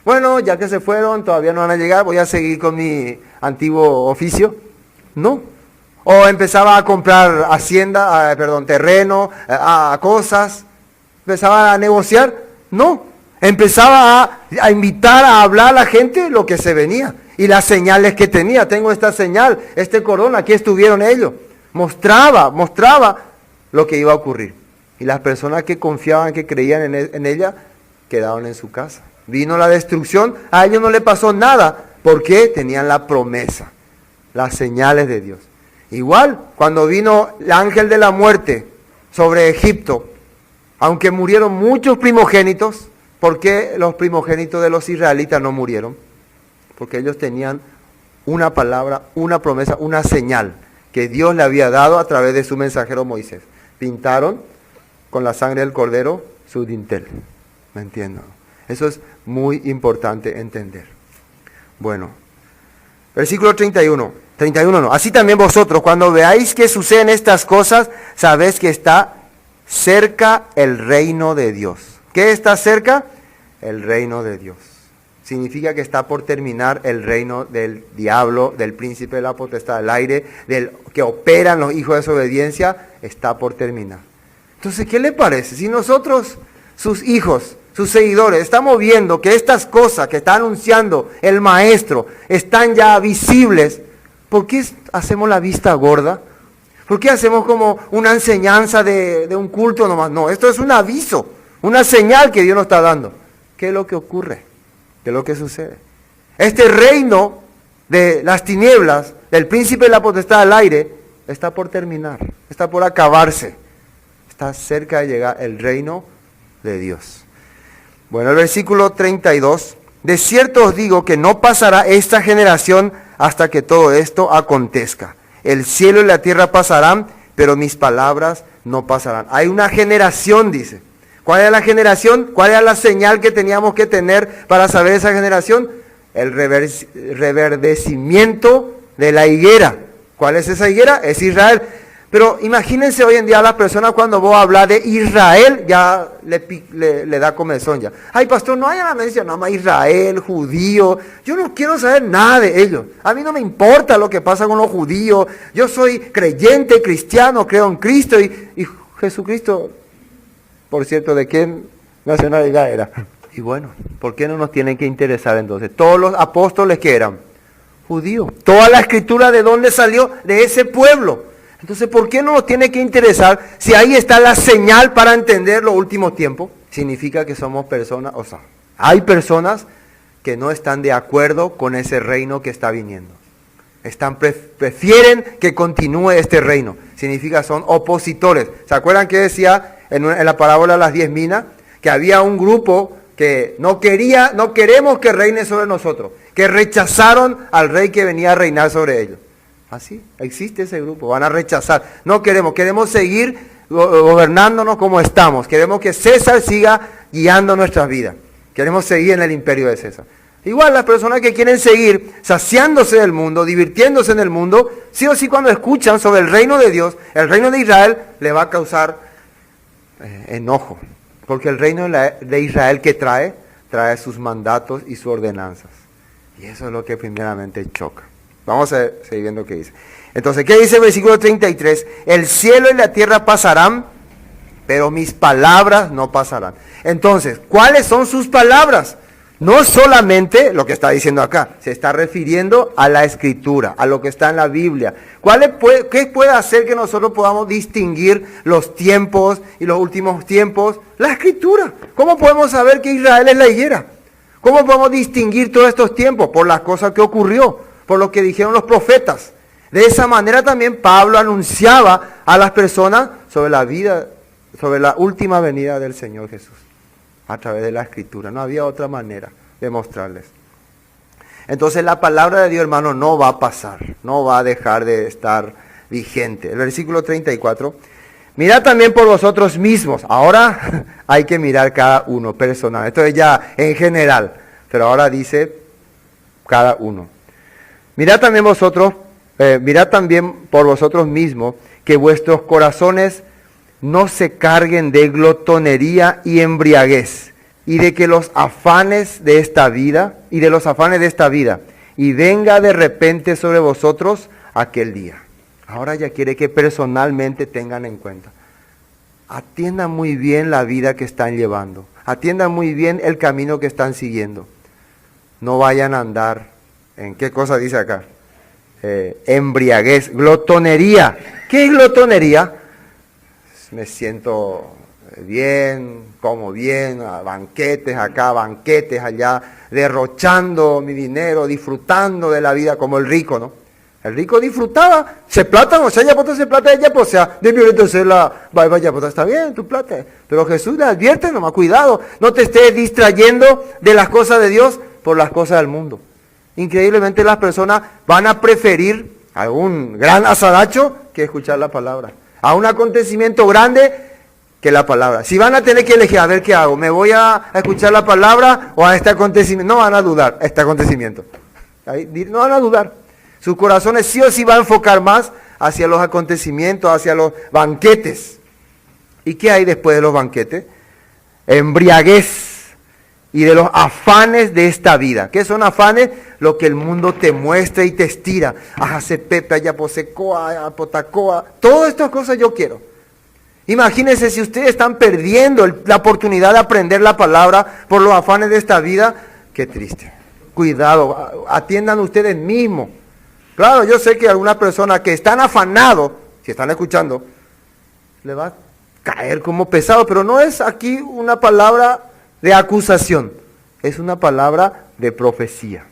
Bueno, ya que se fueron, todavía no van a llegar, voy a seguir con mi antiguo oficio. No. O empezaba a comprar terreno, cosas. Empezaba a negociar. No. Empezaba a invitar, a hablar a la gente lo que se venía. Y las señales que tenía. Tengo esta señal, este corona, aquí estuvieron ellos. Mostraba lo que iba a ocurrir. Y las personas que confiaban, que creían en ella, quedaron en su casa. Vino la destrucción, a ellos no le pasó nada, porque tenían la promesa, las señales de Dios. Igual, cuando vino el ángel de la muerte sobre Egipto, aunque murieron muchos primogénitos, ¿por qué los primogénitos de los israelitas no murieron? Porque ellos tenían una palabra, una promesa, una señal que Dios le había dado a través de su mensajero Moisés. Pintaron con la sangre del cordero su dintel. ¿Me entiendo? Eso es muy importante entender. Bueno, versículo 31. 31 no. Así también vosotros, cuando veáis que suceden estas cosas, sabéis que está cerca el reino de Dios. ¿Qué está cerca? El reino de Dios. Significa que está por terminar el reino del diablo, del príncipe de la potestad del aire, del que operan los hijos de desobediencia, está por terminar. Entonces, ¿qué le parece? Si nosotros, sus hijos, sus seguidores, estamos viendo que estas cosas que está anunciando el maestro están ya visibles, ¿por qué hacemos la vista gorda? ¿Por qué hacemos como una enseñanza de un culto nomás? No, esto es un aviso, una señal que Dios nos está dando. ¿Qué es lo que ocurre? ¿Qué es lo que sucede? Este reino de las tinieblas, del príncipe de la potestad del aire, está por terminar, está por acabarse. Está cerca de llegar el reino de Dios. Bueno, el versículo 32. De cierto os digo que no pasará esta generación hasta que todo esto acontezca. El cielo y la tierra pasarán, pero mis palabras no pasarán. Hay una generación, dice. ¿Cuál es la generación? ¿Cuál era la señal que teníamos que tener para saber esa generación? El reverdecimiento de la higuera. ¿Cuál es esa higuera? Es Israel. Pero imagínense hoy en día a las personas cuando vos hablas de Israel, ya le da comezón ya. Ay, pastor, no haya la mención, nada más Israel, judío. Yo no quiero saber nada de ellos. A mí no me importa lo que pasa con los judíos. Yo soy creyente, cristiano, creo en Cristo y Jesucristo, por cierto, ¿de qué nacionalidad era? Y bueno, ¿por qué no nos tienen que interesar entonces? Todos los apóstoles que eran judíos. Toda la escritura, ¿de dónde salió? De ese pueblo. Entonces, ¿por qué no nos tiene que interesar si ahí está la señal para entender los últimos tiempos? Significa que somos personas, o sea, hay personas que no están de acuerdo con ese reino que está viniendo. Prefieren que continúe este reino. Significa son opositores. ¿Se acuerdan que decía en la parábola de las 10 minas? Que había un grupo que no queremos que reine sobre nosotros, que rechazaron al rey que venía a reinar sobre ellos. Así, existe ese grupo, van a rechazar. No queremos seguir gobernándonos como estamos. Queremos que César siga guiando nuestras vidas. Queremos seguir en el imperio de César. Igual las personas que quieren seguir saciándose del mundo, divirtiéndose en el mundo, sí o sí cuando escuchan sobre el reino de Dios, el reino de Israel, le va a causar enojo. Porque el reino de Israel que trae sus mandatos y sus ordenanzas. Y eso es lo que primeramente choca. Vamos a seguir viendo qué dice. Entonces, ¿qué dice el versículo 33? El cielo y la tierra pasarán, pero mis palabras no pasarán. Entonces, ¿cuáles son sus palabras? No solamente lo que está diciendo acá, se está refiriendo a la Escritura, a lo que está en la Biblia. ¿Qué puede hacer que nosotros podamos distinguir los tiempos y los últimos tiempos? La Escritura. ¿Cómo podemos saber que Israel es la higuera? ¿Cómo podemos distinguir todos estos tiempos? Por las cosas que ocurrió, por lo que dijeron los profetas. De esa manera también Pablo anunciaba a las personas sobre la vida, sobre la última venida del Señor Jesús, a través de la Escritura. No había otra manera de mostrarles. Entonces la palabra de Dios, hermano, no va a pasar, no va a dejar de estar vigente. El versículo 34, mirad también por vosotros mismos. Ahora hay que mirar cada uno personal. Esto es ya en general, pero ahora dice cada uno. Mirad también por vosotros mismos que vuestros corazones no se carguen de glotonería y embriaguez, y de que los afanes de esta vida, y venga de repente sobre vosotros aquel día. Ahora ya quiere que personalmente tengan en cuenta. Atiendan muy bien la vida que están llevando. Atiendan muy bien el camino que están siguiendo. No vayan a andar, ¿en qué cosa dice acá? Embriaguez, glotonería. ¿Qué es glotonería? Me siento bien, como bien, a banquetes acá, banquetes allá, derrochando mi dinero, disfrutando de la vida como el rico, ¿no? El rico disfrutaba, se plata, o sea, ya pues se plata, ella pues, o sea, de violento ser la, vaya, pues está bien, tu plata. Pero Jesús le advierte, nomás cuidado, no te estés distrayendo de las cosas de Dios por las cosas del mundo. Increíblemente las personas van a preferir a un gran asadacho que escuchar la palabra, a un acontecimiento grande que la palabra. Si van a tener que elegir, a ver qué hago, ¿me voy a escuchar la palabra o a este acontecimiento? No van a dudar, este acontecimiento. No van a dudar. Sus corazones sí o sí van a enfocar más hacia los acontecimientos, hacia los banquetes. ¿Y qué hay después de los banquetes? Embriaguez y de los afanes de esta vida. ¿Qué son afanes? Lo que el mundo te muestra y te estira. Ajá, se pepe, allá posecoa, potacoa. Todas estas cosas yo quiero. Imagínense si ustedes están perdiendo la oportunidad de aprender la palabra por los afanes de esta vida. Qué triste. Cuidado, atiendan ustedes mismos. Claro, yo sé que alguna persona que están afanados, si están escuchando, le va a caer como pesado, pero no es aquí una palabra de acusación, es una palabra de profecía,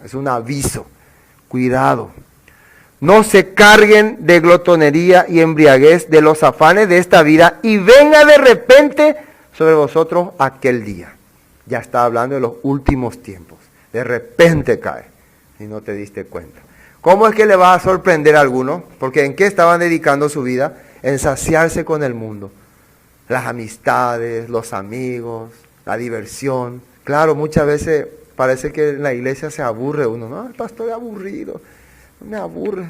es un aviso. Cuidado, no se carguen de glotonería y embriaguez de los afanes de esta vida y venga de repente sobre vosotros aquel día. Ya está hablando de los últimos tiempos, de repente cae y no te diste cuenta. ¿Cómo es que le va a sorprender a alguno? Porque ¿en qué estaban dedicando su vida? En saciarse con el mundo. Las amistades, los amigos, la diversión. Claro, muchas veces parece que en la iglesia se aburre uno. No, el pastor es aburrido, me aburre.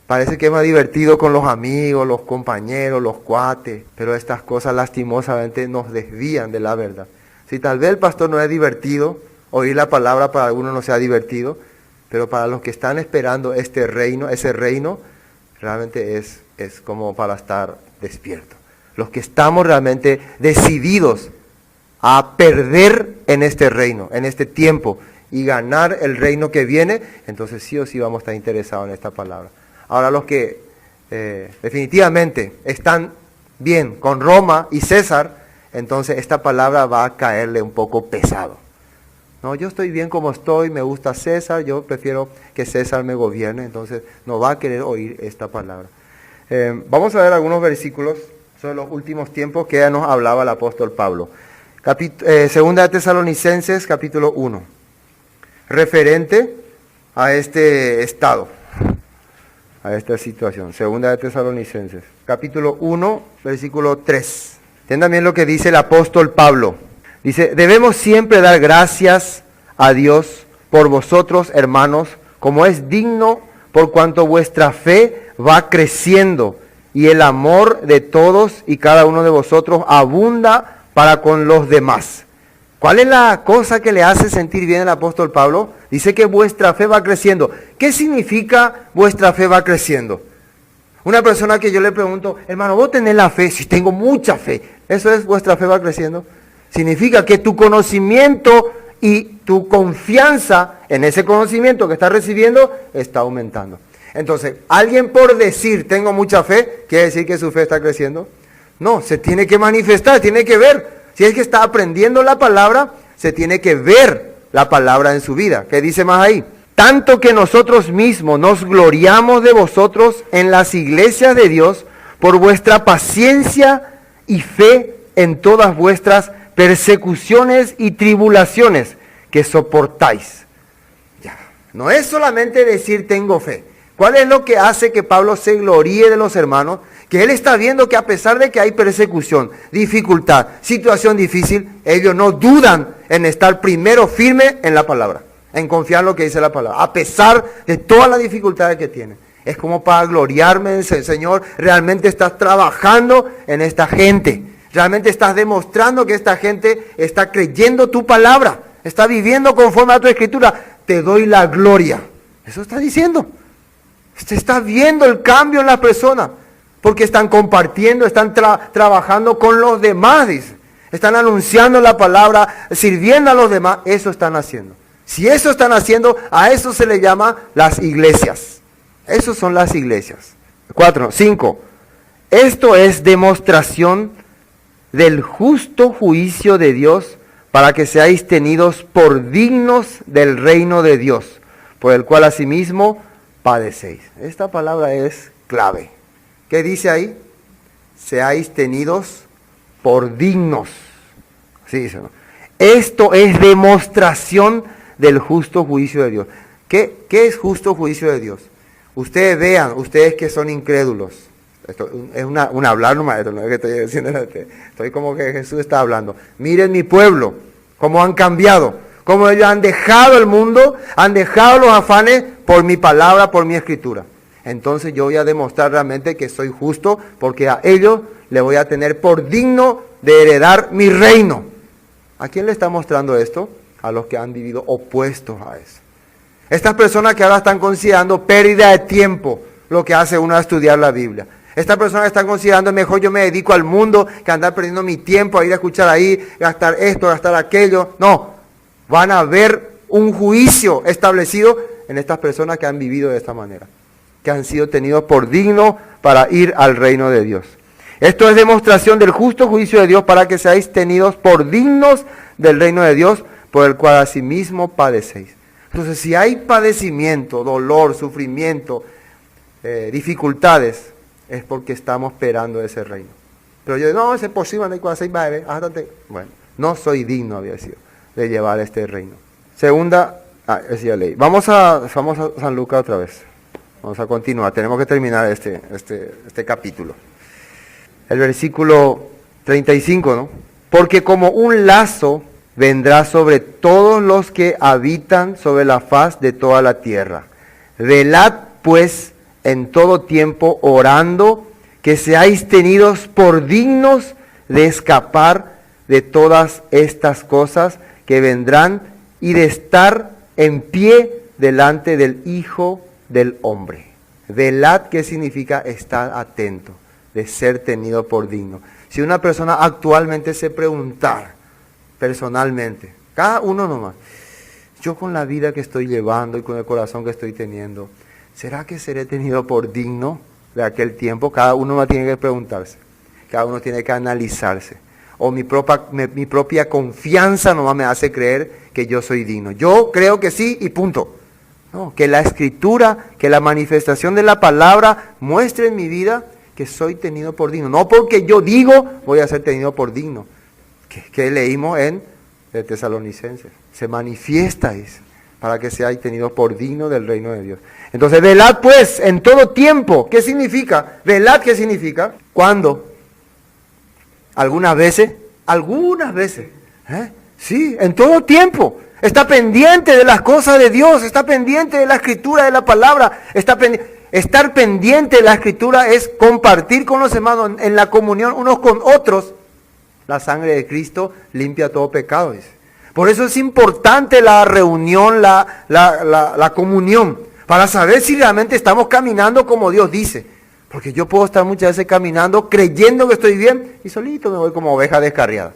Parece que es más divertido con los amigos, los compañeros, los cuates. Pero estas cosas lastimosamente nos desvían de la verdad. Si tal vez el pastor no es divertido, oír la palabra para algunos no sea divertido, pero para los que están esperando este reino, ese reino, realmente es como para estar despierto. Los que estamos realmente decididos a perder en este reino, en este tiempo, y ganar el reino que viene, entonces sí o sí vamos a estar interesados en esta palabra. Ahora los que definitivamente están bien con Roma y César, entonces esta palabra va a caerle un poco pesado. No, yo estoy bien como estoy, me gusta César, yo prefiero que César me gobierne, entonces no va a querer oír esta palabra. Vamos a ver algunos versículos sobre los últimos tiempos que ya nos hablaba el apóstol Pablo. Segunda de Tesalonicenses, capítulo 1, referente a este estado, a esta situación. Segunda de Tesalonicenses, capítulo 1, versículo 3. Ten también lo que dice el apóstol Pablo. Dice, debemos siempre dar gracias a Dios por vosotros, hermanos, como es digno, por cuanto vuestra fe va creciendo y el amor de todos y cada uno de vosotros abunda para con los demás. ¿Cuál es la cosa que le hace sentir bien el apóstol Pablo? Dice que vuestra fe va creciendo. ¿Qué significa vuestra fe va creciendo? Una persona que yo le pregunto, hermano, ¿vos tenés la fe? Sí, tengo mucha fe. ¿Eso es vuestra fe va creciendo? Significa que tu conocimiento y tu confianza en ese conocimiento que estás recibiendo está aumentando. Entonces, alguien por decir tengo mucha fe, ¿quiere decir que su fe está creciendo? No, se tiene que manifestar, tiene que ver. Si es que está aprendiendo la palabra, se tiene que ver la palabra en su vida. ¿Qué dice más ahí? Tanto que nosotros mismos nos gloriamos de vosotros en las iglesias de Dios por vuestra paciencia y fe en todas vuestras persecuciones y tribulaciones que soportáis. Ya, no es solamente decir tengo fe. ¿Cuál es lo que hace que Pablo se gloríe de los hermanos? Que él está viendo que a pesar de que hay persecución, dificultad, situación difícil, ellos no dudan en estar primero firme en la palabra, en confiar en lo que dice la palabra, a pesar de todas las dificultades que tienen. Es como para gloriarme en el Señor, realmente estás trabajando en esta gente, realmente estás demostrando que esta gente está creyendo tu palabra, está viviendo conforme a tu escritura, te doy la gloria. Eso está diciendo. Usted está viendo el cambio en la persona, porque están compartiendo, están trabajando con los demás, dice. Están anunciando la palabra, sirviendo a los demás, eso están haciendo. Si eso están haciendo, a eso se le llama las iglesias. Esos son las iglesias. 5. Esto es demostración del justo juicio de Dios para que seáis tenidos por dignos del reino de Dios, por el cual asimismo padecéis. Esta palabra es clave. ¿Qué dice ahí? Seáis tenidos por dignos. Sí dice, ¿no? Esto es demostración del justo juicio de Dios. ¿Qué es justo juicio de Dios? Ustedes vean, ustedes que son incrédulos. Esto es un hablar nomás, esto no es que estoy diciendo, estoy como que Jesús está hablando. Miren mi pueblo, cómo han cambiado, cómo ellos han dejado el mundo, han dejado los afanes por mi palabra, por mi escritura. Entonces yo voy a demostrar realmente que soy justo, porque a ellos le voy a tener por digno de heredar mi reino. ¿A quién le está mostrando esto? A los que han vivido opuestos a eso. Estas personas que ahora están considerando pérdida de tiempo, lo que hace uno a estudiar la Biblia. Estas personas están considerando mejor yo me dedico al mundo que andar perdiendo mi tiempo a ir a escuchar ahí, gastar esto, gastar aquello. No, van a ver un juicio establecido en estas personas que han vivido de esta manera, que han sido tenidos por dignos para ir al reino de Dios. Esto es demostración del justo juicio de Dios para que seáis tenidos por dignos del reino de Dios, por el cual asimismo padecéis. Entonces, si hay padecimiento, dolor, sufrimiento, dificultades, es porque estamos esperando ese reino. Pero yo digo, no, es posible, no hay que hacer, bueno, no soy digno, había sido, de llevar este reino. Segunda, decía ley. Vamos a San Lucas otra vez. Vamos a continuar, tenemos que terminar este capítulo. El versículo 35, ¿no? Porque como un lazo vendrá sobre todos los que habitan sobre la faz de toda la tierra. Velad pues en todo tiempo orando, que seáis tenidos por dignos de escapar de todas estas cosas que vendrán y de estar en pie delante del Hijo del Hombre. Velad, ¿qué significa? Estar atento, de ser tenido por digno. Si una persona actualmente se preguntara, personalmente, cada uno nomás, yo con la vida que estoy llevando y con el corazón que estoy teniendo, ¿será que seré tenido por digno de aquel tiempo? Cada uno más tiene que preguntarse, cada uno tiene que analizarse. O mi propia confianza nomás me hace creer que yo soy digno. Yo creo que sí y punto. No, que la escritura, que la manifestación de la palabra muestre en mi vida que soy tenido por digno. No porque yo digo voy a ser tenido por digno. Que leímos en Tesalonicenses. Se manifiesta eso, para que seáis tenidos por digno del reino de Dios. Entonces, velad pues en todo tiempo. ¿Qué significa? Velad, ¿qué significa? ¿Cuándo? Algunas veces. Sí, en todo tiempo. Está pendiente de las cosas de Dios, está pendiente de la escritura, de la palabra. Estar pendiente de la escritura es compartir con los hermanos en la comunión unos con otros. La sangre de Cristo limpia todo pecado, dice. Por eso es importante la reunión, la comunión, para saber si realmente estamos caminando como Dios dice. Porque yo puedo estar muchas veces caminando creyendo que estoy bien y solito me voy como oveja descarriada.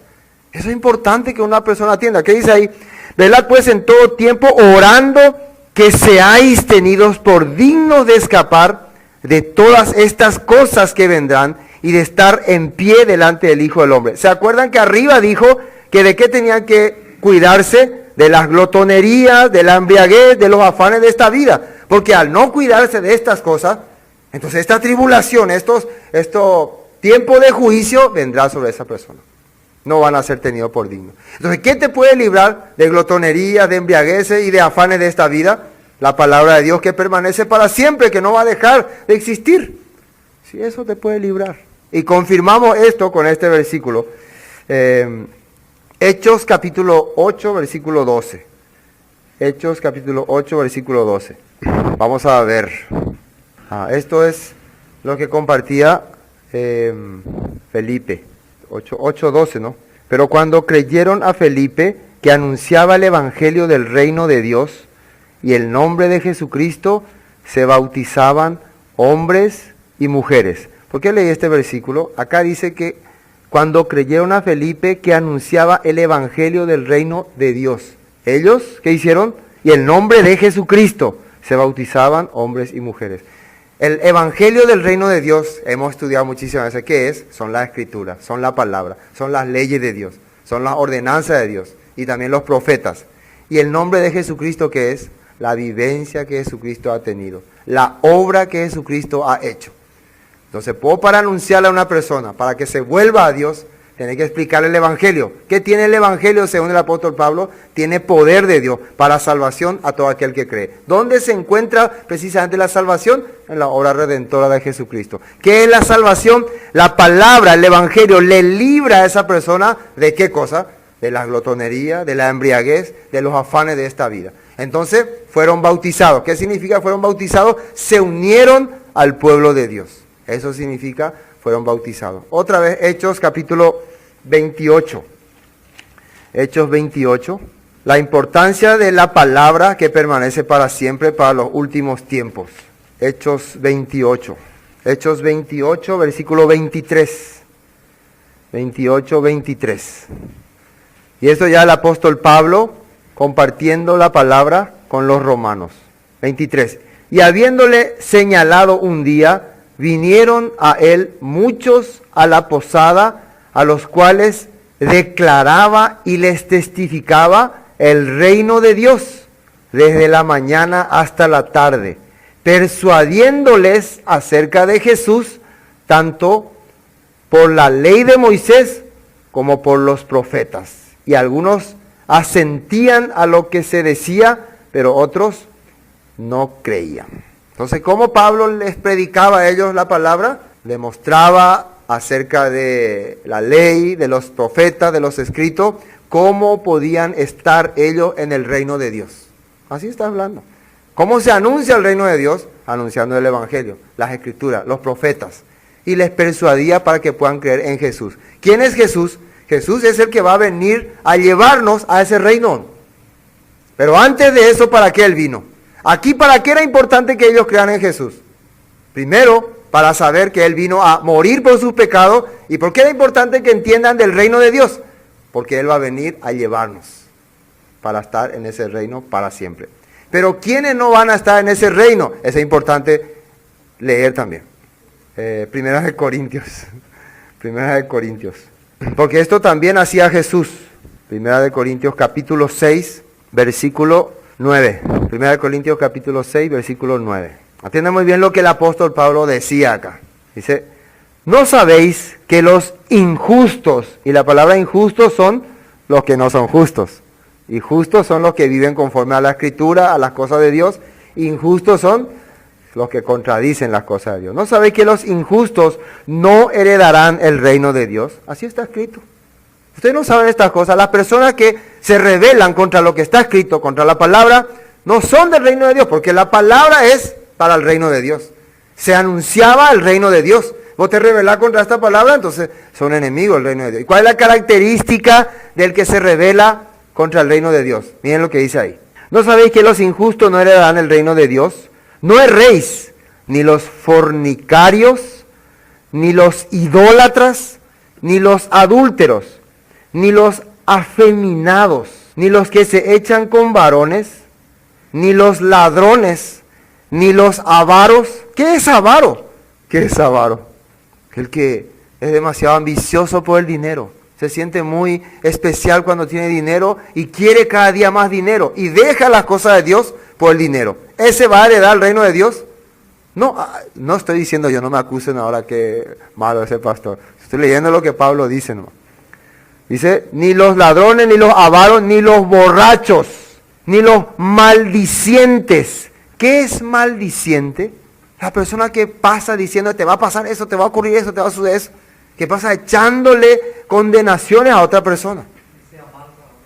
Eso es importante que una persona atienda. ¿Qué dice ahí? Velad pues en todo tiempo orando que seáis tenidos por dignos de escapar de todas estas cosas que vendrán y de estar en pie delante del Hijo del Hombre. ¿Se acuerdan que arriba dijo que de qué tenían que cuidarse de las glotonerías, de la embriaguez, de los afanes de esta vida. Porque al no cuidarse de estas cosas, entonces esta tribulación, estos tiempo de juicio vendrá sobre esa persona. No van a ser tenidos por dignos. Entonces, ¿qué te puede librar de glotonerías, de embriagueces y de afanes de esta vida? La palabra de Dios que permanece para siempre, que no va a dejar de existir. Sí, eso te puede librar. Y confirmamos esto con este versículo. Hechos capítulo 8, versículo 12. Hechos capítulo 8, versículo 12. Vamos a ver. Esto es lo que compartía Felipe. 8:12, ¿no? Pero cuando creyeron a Felipe, que anunciaba el evangelio del reino de Dios y el nombre de Jesucristo, se bautizaban hombres y mujeres. ¿Por qué leí este versículo? Acá dice que cuando creyeron a Felipe, que anunciaba el evangelio del reino de Dios. Ellos, ¿qué hicieron? Y el nombre de Jesucristo, se bautizaban hombres y mujeres. El evangelio del reino de Dios, hemos estudiado muchísimas veces, ¿qué es? Son las escrituras, son la palabra, son las leyes de Dios, son las ordenanzas de Dios y también los profetas. Y el nombre de Jesucristo, ¿qué es? La vivencia que Jesucristo ha tenido, la obra que Jesucristo ha hecho. Entonces, para anunciarle a una persona, para que se vuelva a Dios, tiene que explicarle el evangelio. ¿Qué tiene el evangelio según el apóstol Pablo? Tiene poder de Dios para salvación a todo aquel que cree. ¿Dónde se encuentra precisamente la salvación? En la obra redentora de Jesucristo. ¿Qué es la salvación? La palabra, el evangelio, le libra a esa persona ¿de qué cosa? De la glotonería, de la embriaguez, de los afanes de esta vida. Entonces, fueron bautizados. ¿Qué significa fueron bautizados? Se unieron al pueblo de Dios. Eso significa fueron bautizados. Otra vez, Hechos capítulo 28. Hechos 28. La importancia de la palabra que permanece para siempre, para los últimos tiempos. Hechos 28. Hechos 28, versículo 23. 28, 23. Y esto ya el apóstol Pablo compartiendo la palabra con los romanos. 23. Y habiéndole señalado un día, vinieron a él muchos a la posada, a los cuales declaraba y les testificaba el reino de Dios desde la mañana hasta la tarde, persuadiéndoles acerca de Jesús, tanto por la ley de Moisés como por los profetas. Y algunos asentían a lo que se decía, pero otros no creían. Entonces, ¿cómo Pablo les predicaba a ellos la palabra? Les mostraba acerca de la ley, de los profetas, de los escritos, cómo podían estar ellos en el reino de Dios. Así está hablando. ¿Cómo se anuncia el reino de Dios? Anunciando el evangelio, las escrituras, los profetas. Y les persuadía para que puedan creer en Jesús. ¿Quién es Jesús? Jesús es el que va a venir a llevarnos a ese reino. Pero antes de eso, ¿para qué Él vino? Aquí, ¿para qué era importante que ellos crean en Jesús? Primero, para saber que Él vino a morir por sus pecados. ¿Y por qué era importante que entiendan del reino de Dios? Porque Él va a venir a llevarnos para estar en ese reino para siempre. Pero ¿quiénes no van a estar en ese reino? Es importante leer también. Primera de Corintios. Primera de Corintios. Porque esto también hacía Jesús. Primera de Corintios capítulo 6, versículo 9. Primera de Corintios capítulo 6, versículo 9. Atienda muy bien lo que el apóstol Pablo decía acá. Dice, ¿no sabéis que los injustos, y la palabra injustos son los que no son justos, y justos son los que viven conforme a la escritura, a las cosas de Dios, injustos son los que contradicen las cosas de Dios? ¿No sabéis que los injustos no heredarán el reino de Dios? Así está escrito. Ustedes no saben estas cosas. Las personas que se rebelan contra lo que está escrito, contra la palabra, no son del reino de Dios, porque la palabra es para el reino de Dios. Se anunciaba el reino de Dios. Vos te rebelás contra esta palabra, entonces son enemigos del reino de Dios. ¿Y cuál es la característica del que se rebela contra el reino de Dios? Miren lo que dice ahí. ¿No sabéis que los injustos no heredarán el reino de Dios? No erréis, ni los fornicarios, ni los idólatras, ni los adúlteros, ni los afeminados, ni los que se echan con varones, ni los ladrones, ni los avaros. ¿Qué es avaro? ¿Qué es avaro? El que es demasiado ambicioso por el dinero. se siente muy especial cuando tiene dinero y quiere cada día más dinero y deja las cosas de Dios por el dinero. ¿Ese va a heredar el reino de Dios? No, no estoy diciendo yo, no me acusen ahora que malo ese pastor. Estoy leyendo lo que Pablo dice, ¿no? Dice, ni los ladrones, ni los avaros, ni los borrachos, ni los maldicientes. ¿Qué es maldiciente? La persona que pasa diciendo, te va a pasar eso, te va a ocurrir eso, te va a suceder eso. Que pasa echándole condenaciones a otra persona.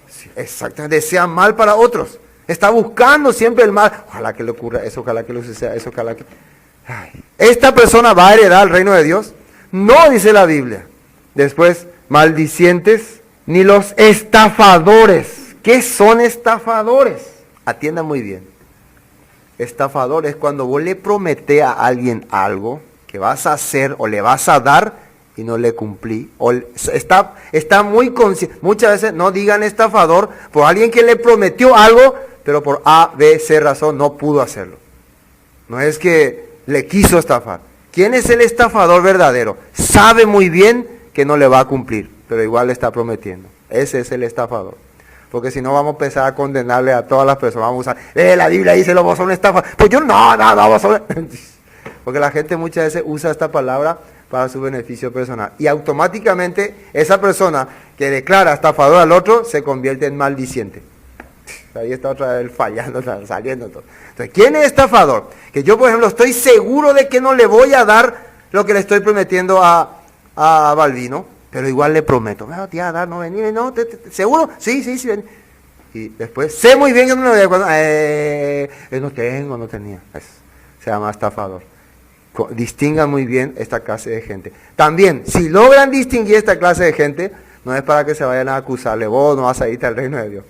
Sí, exactamente, desea mal para otros. Está buscando siempre el mal. Ojalá que le ocurra eso, ojalá que le suceda eso, ojalá que... Ay. ¿Esta persona va a heredar el reino de Dios? No, dice la Biblia. Después, maldicientes, ni los estafadores. ¿Qué son estafadores? Atiendan muy bien. Estafador es cuando vos le prometés a alguien algo que vas a hacer o le vas a dar y no le cumplí. O está muy consciente. Muchas veces no digan estafador por alguien que le prometió algo, pero por A, B, C razón no pudo hacerlo. No es que le quiso estafar. ¿Quién es el estafador verdadero? Sabe muy bien que no le va a cumplir, pero igual le está prometiendo. Ese es el estafador. Porque si no vamos a empezar a condenarle a todas las personas. Vamos a usar, la Biblia dice, vos sos un estafador. Pues yo no, vos sos... Porque la gente muchas veces usa esta palabra para su beneficio personal. Y automáticamente esa persona que declara estafador al otro se convierte en maldiciente. Ahí está otra vez fallando, saliendo todo. Entonces, ¿quién es estafador? Que yo, por ejemplo, estoy seguro de que no le voy a dar lo que le estoy prometiendo a Balbino, pero igual le prometo. Me voy a dar, no venir, no, ¿seguro? Sí, ven. Y después, sé muy bien que no me voy a dar, no tenía. Se llama estafador. Distingan muy bien esta clase de gente. También, si logran distinguir esta clase de gente, no es para que se vayan a acusarle, vos no vas a irte al reino de Dios.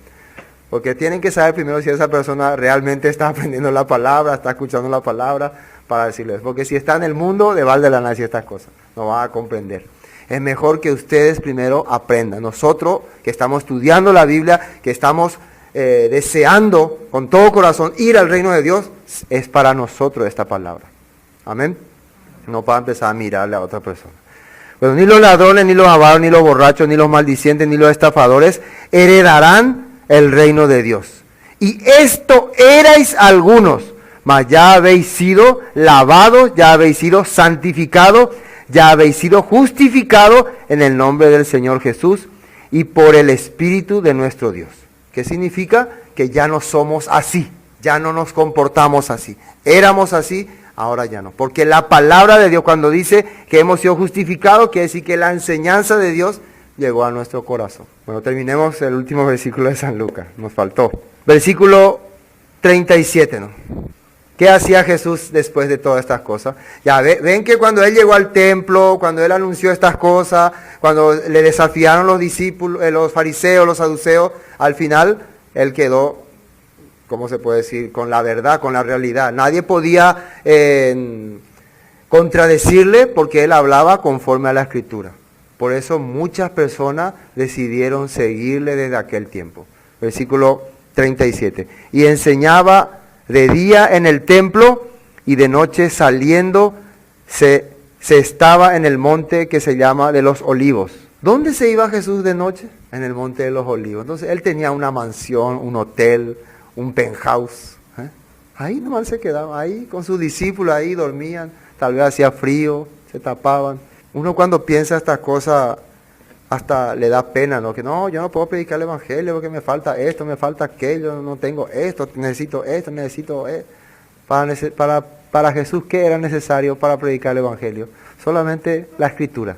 Porque tienen que saber primero si esa persona realmente está aprendiendo la palabra, está escuchando la palabra, para decirles. Porque si está en el mundo, le vale la nada estas cosas. No va a comprender. Es mejor que ustedes primero aprendan. Nosotros que estamos estudiando la Biblia, que estamos deseando con todo corazón ir al reino de Dios, es para nosotros esta palabra. Amén. No para empezar a mirarle a otra persona. Bueno, ni los ladrones, ni los avaros, ni los borrachos, ni los maldicientes, ni los estafadores heredarán el reino de Dios. Y esto erais algunos, mas ya habéis sido lavados, ya habéis sido santificados, ya habéis sido justificados en el nombre del Señor Jesús y por el Espíritu de nuestro Dios. ¿Qué significa? Que ya no somos así, ya no nos comportamos así. Éramos así, ahora ya no. Porque la palabra de Dios cuando dice que hemos sido justificados, quiere decir que la enseñanza de Dios llegó a nuestro corazón. Bueno, terminemos el último versículo de San Lucas, nos faltó. Versículo 37, ¿no? ¿Qué hacía Jesús después de todas estas cosas? Ya ven que cuando Él llegó al templo, cuando Él anunció estas cosas, cuando le desafiaron los discípulos, los fariseos, los saduceos, al final Él quedó, ¿cómo se puede decir? Con la verdad, con la realidad. Nadie podía contradecirle porque Él hablaba conforme a la Escritura. Por eso muchas personas decidieron seguirle desde aquel tiempo. Versículo 37. Y enseñaba de día en el templo y de noche saliendo se estaba en el monte que se llama de los Olivos. ¿Dónde se iba Jesús de noche? En el monte de los Olivos. Entonces Él tenía una mansión, un hotel, un penthouse. Ahí nomás se quedaba, ahí con sus discípulos, ahí dormían. Tal vez hacía frío, se tapaban. Uno cuando piensa estas cosas, hasta le da pena, ¿no? Que no, yo no puedo predicar el Evangelio porque me falta esto, me falta aquello, no tengo esto, necesito esto, necesito esto. Para Jesús, ¿qué era necesario para predicar el Evangelio? Solamente la Escritura,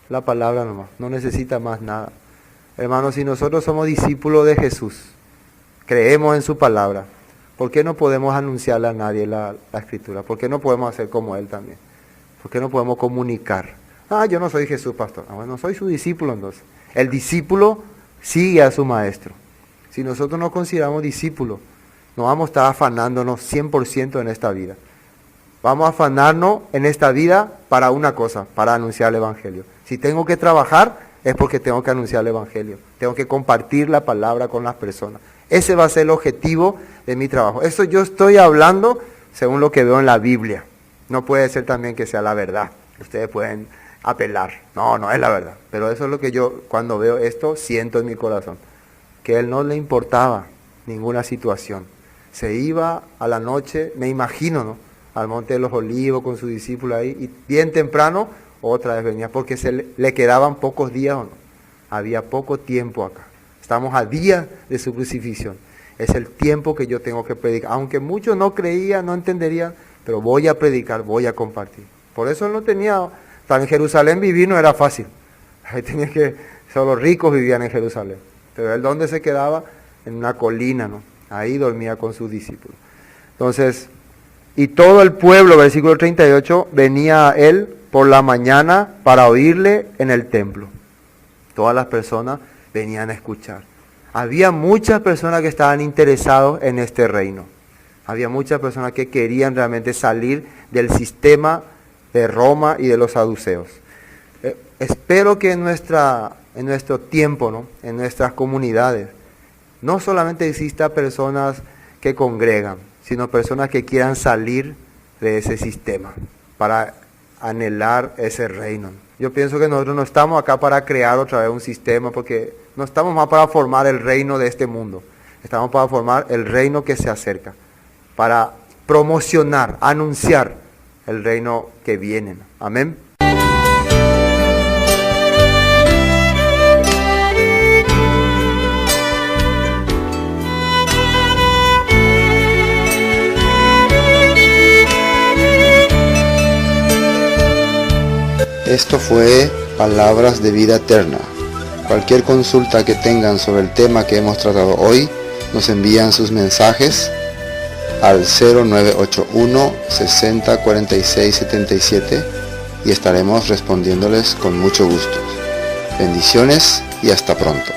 la palabra nomás, no necesita más nada. Hermanos, si nosotros somos discípulos de Jesús, creemos en su palabra, ¿por qué no podemos anunciarle a nadie la Escritura? ¿Por qué no podemos hacer como Él también? ¿Por qué no podemos comunicar? Yo no soy Jesús, pastor. Bueno, soy su discípulo entonces. El discípulo sigue a su maestro. Si nosotros nos consideramos discípulos, no vamos a estar afanándonos 100% en esta vida. Vamos a afanarnos en esta vida para una cosa, para anunciar el Evangelio. Si tengo que trabajar, es porque tengo que anunciar el Evangelio. Tengo que compartir la palabra con las personas. Ese va a ser el objetivo de mi trabajo. Eso yo estoy hablando según lo que veo en la Biblia. No puede ser también que sea la verdad. Ustedes pueden apelar. No, no es la verdad. Pero eso es lo que yo, cuando veo esto, siento en mi corazón. Que él no le importaba ninguna situación. Se iba a la noche, me imagino, ¿no?, al Monte de los Olivos con su discípulo ahí, y bien temprano otra vez venía, porque le quedaban pocos días, ¿o no? Había poco tiempo acá. Estamos a días de su crucifixión. Es el tiempo que yo tengo que predicar. Aunque muchos no creían, no entenderían, pero voy a predicar, voy a compartir. Por eso él no tenía, en Jerusalén vivir no era fácil. Ahí tenía que, solo ricos vivían en Jerusalén. Pero él, ¿dónde se quedaba? En una colina, ¿no? Ahí dormía con sus discípulos. Entonces, y todo el pueblo, versículo 38, venía a él por la mañana para oírle en el templo. Todas las personas venían a escuchar. Había muchas personas que estaban interesados en este reino. Había muchas personas que querían realmente salir del sistema de Roma y de los saduceos. Espero que en nuestro tiempo, ¿no?, en nuestras comunidades, no solamente exista personas que congregan, sino personas que quieran salir de ese sistema para anhelar ese reino. Yo pienso que nosotros no estamos acá para crear otra vez un sistema, porque no estamos más para formar el reino de este mundo. Estamos para formar el reino que se acerca, para promocionar, anunciar el reino que viene. Amén. Esto fue Palabras de Vida Eterna. Cualquier consulta que tengan sobre el tema que hemos tratado hoy, nos envían sus mensajes al 0981 60 46 77 y estaremos respondiéndoles con mucho gusto. Bendiciones y hasta pronto.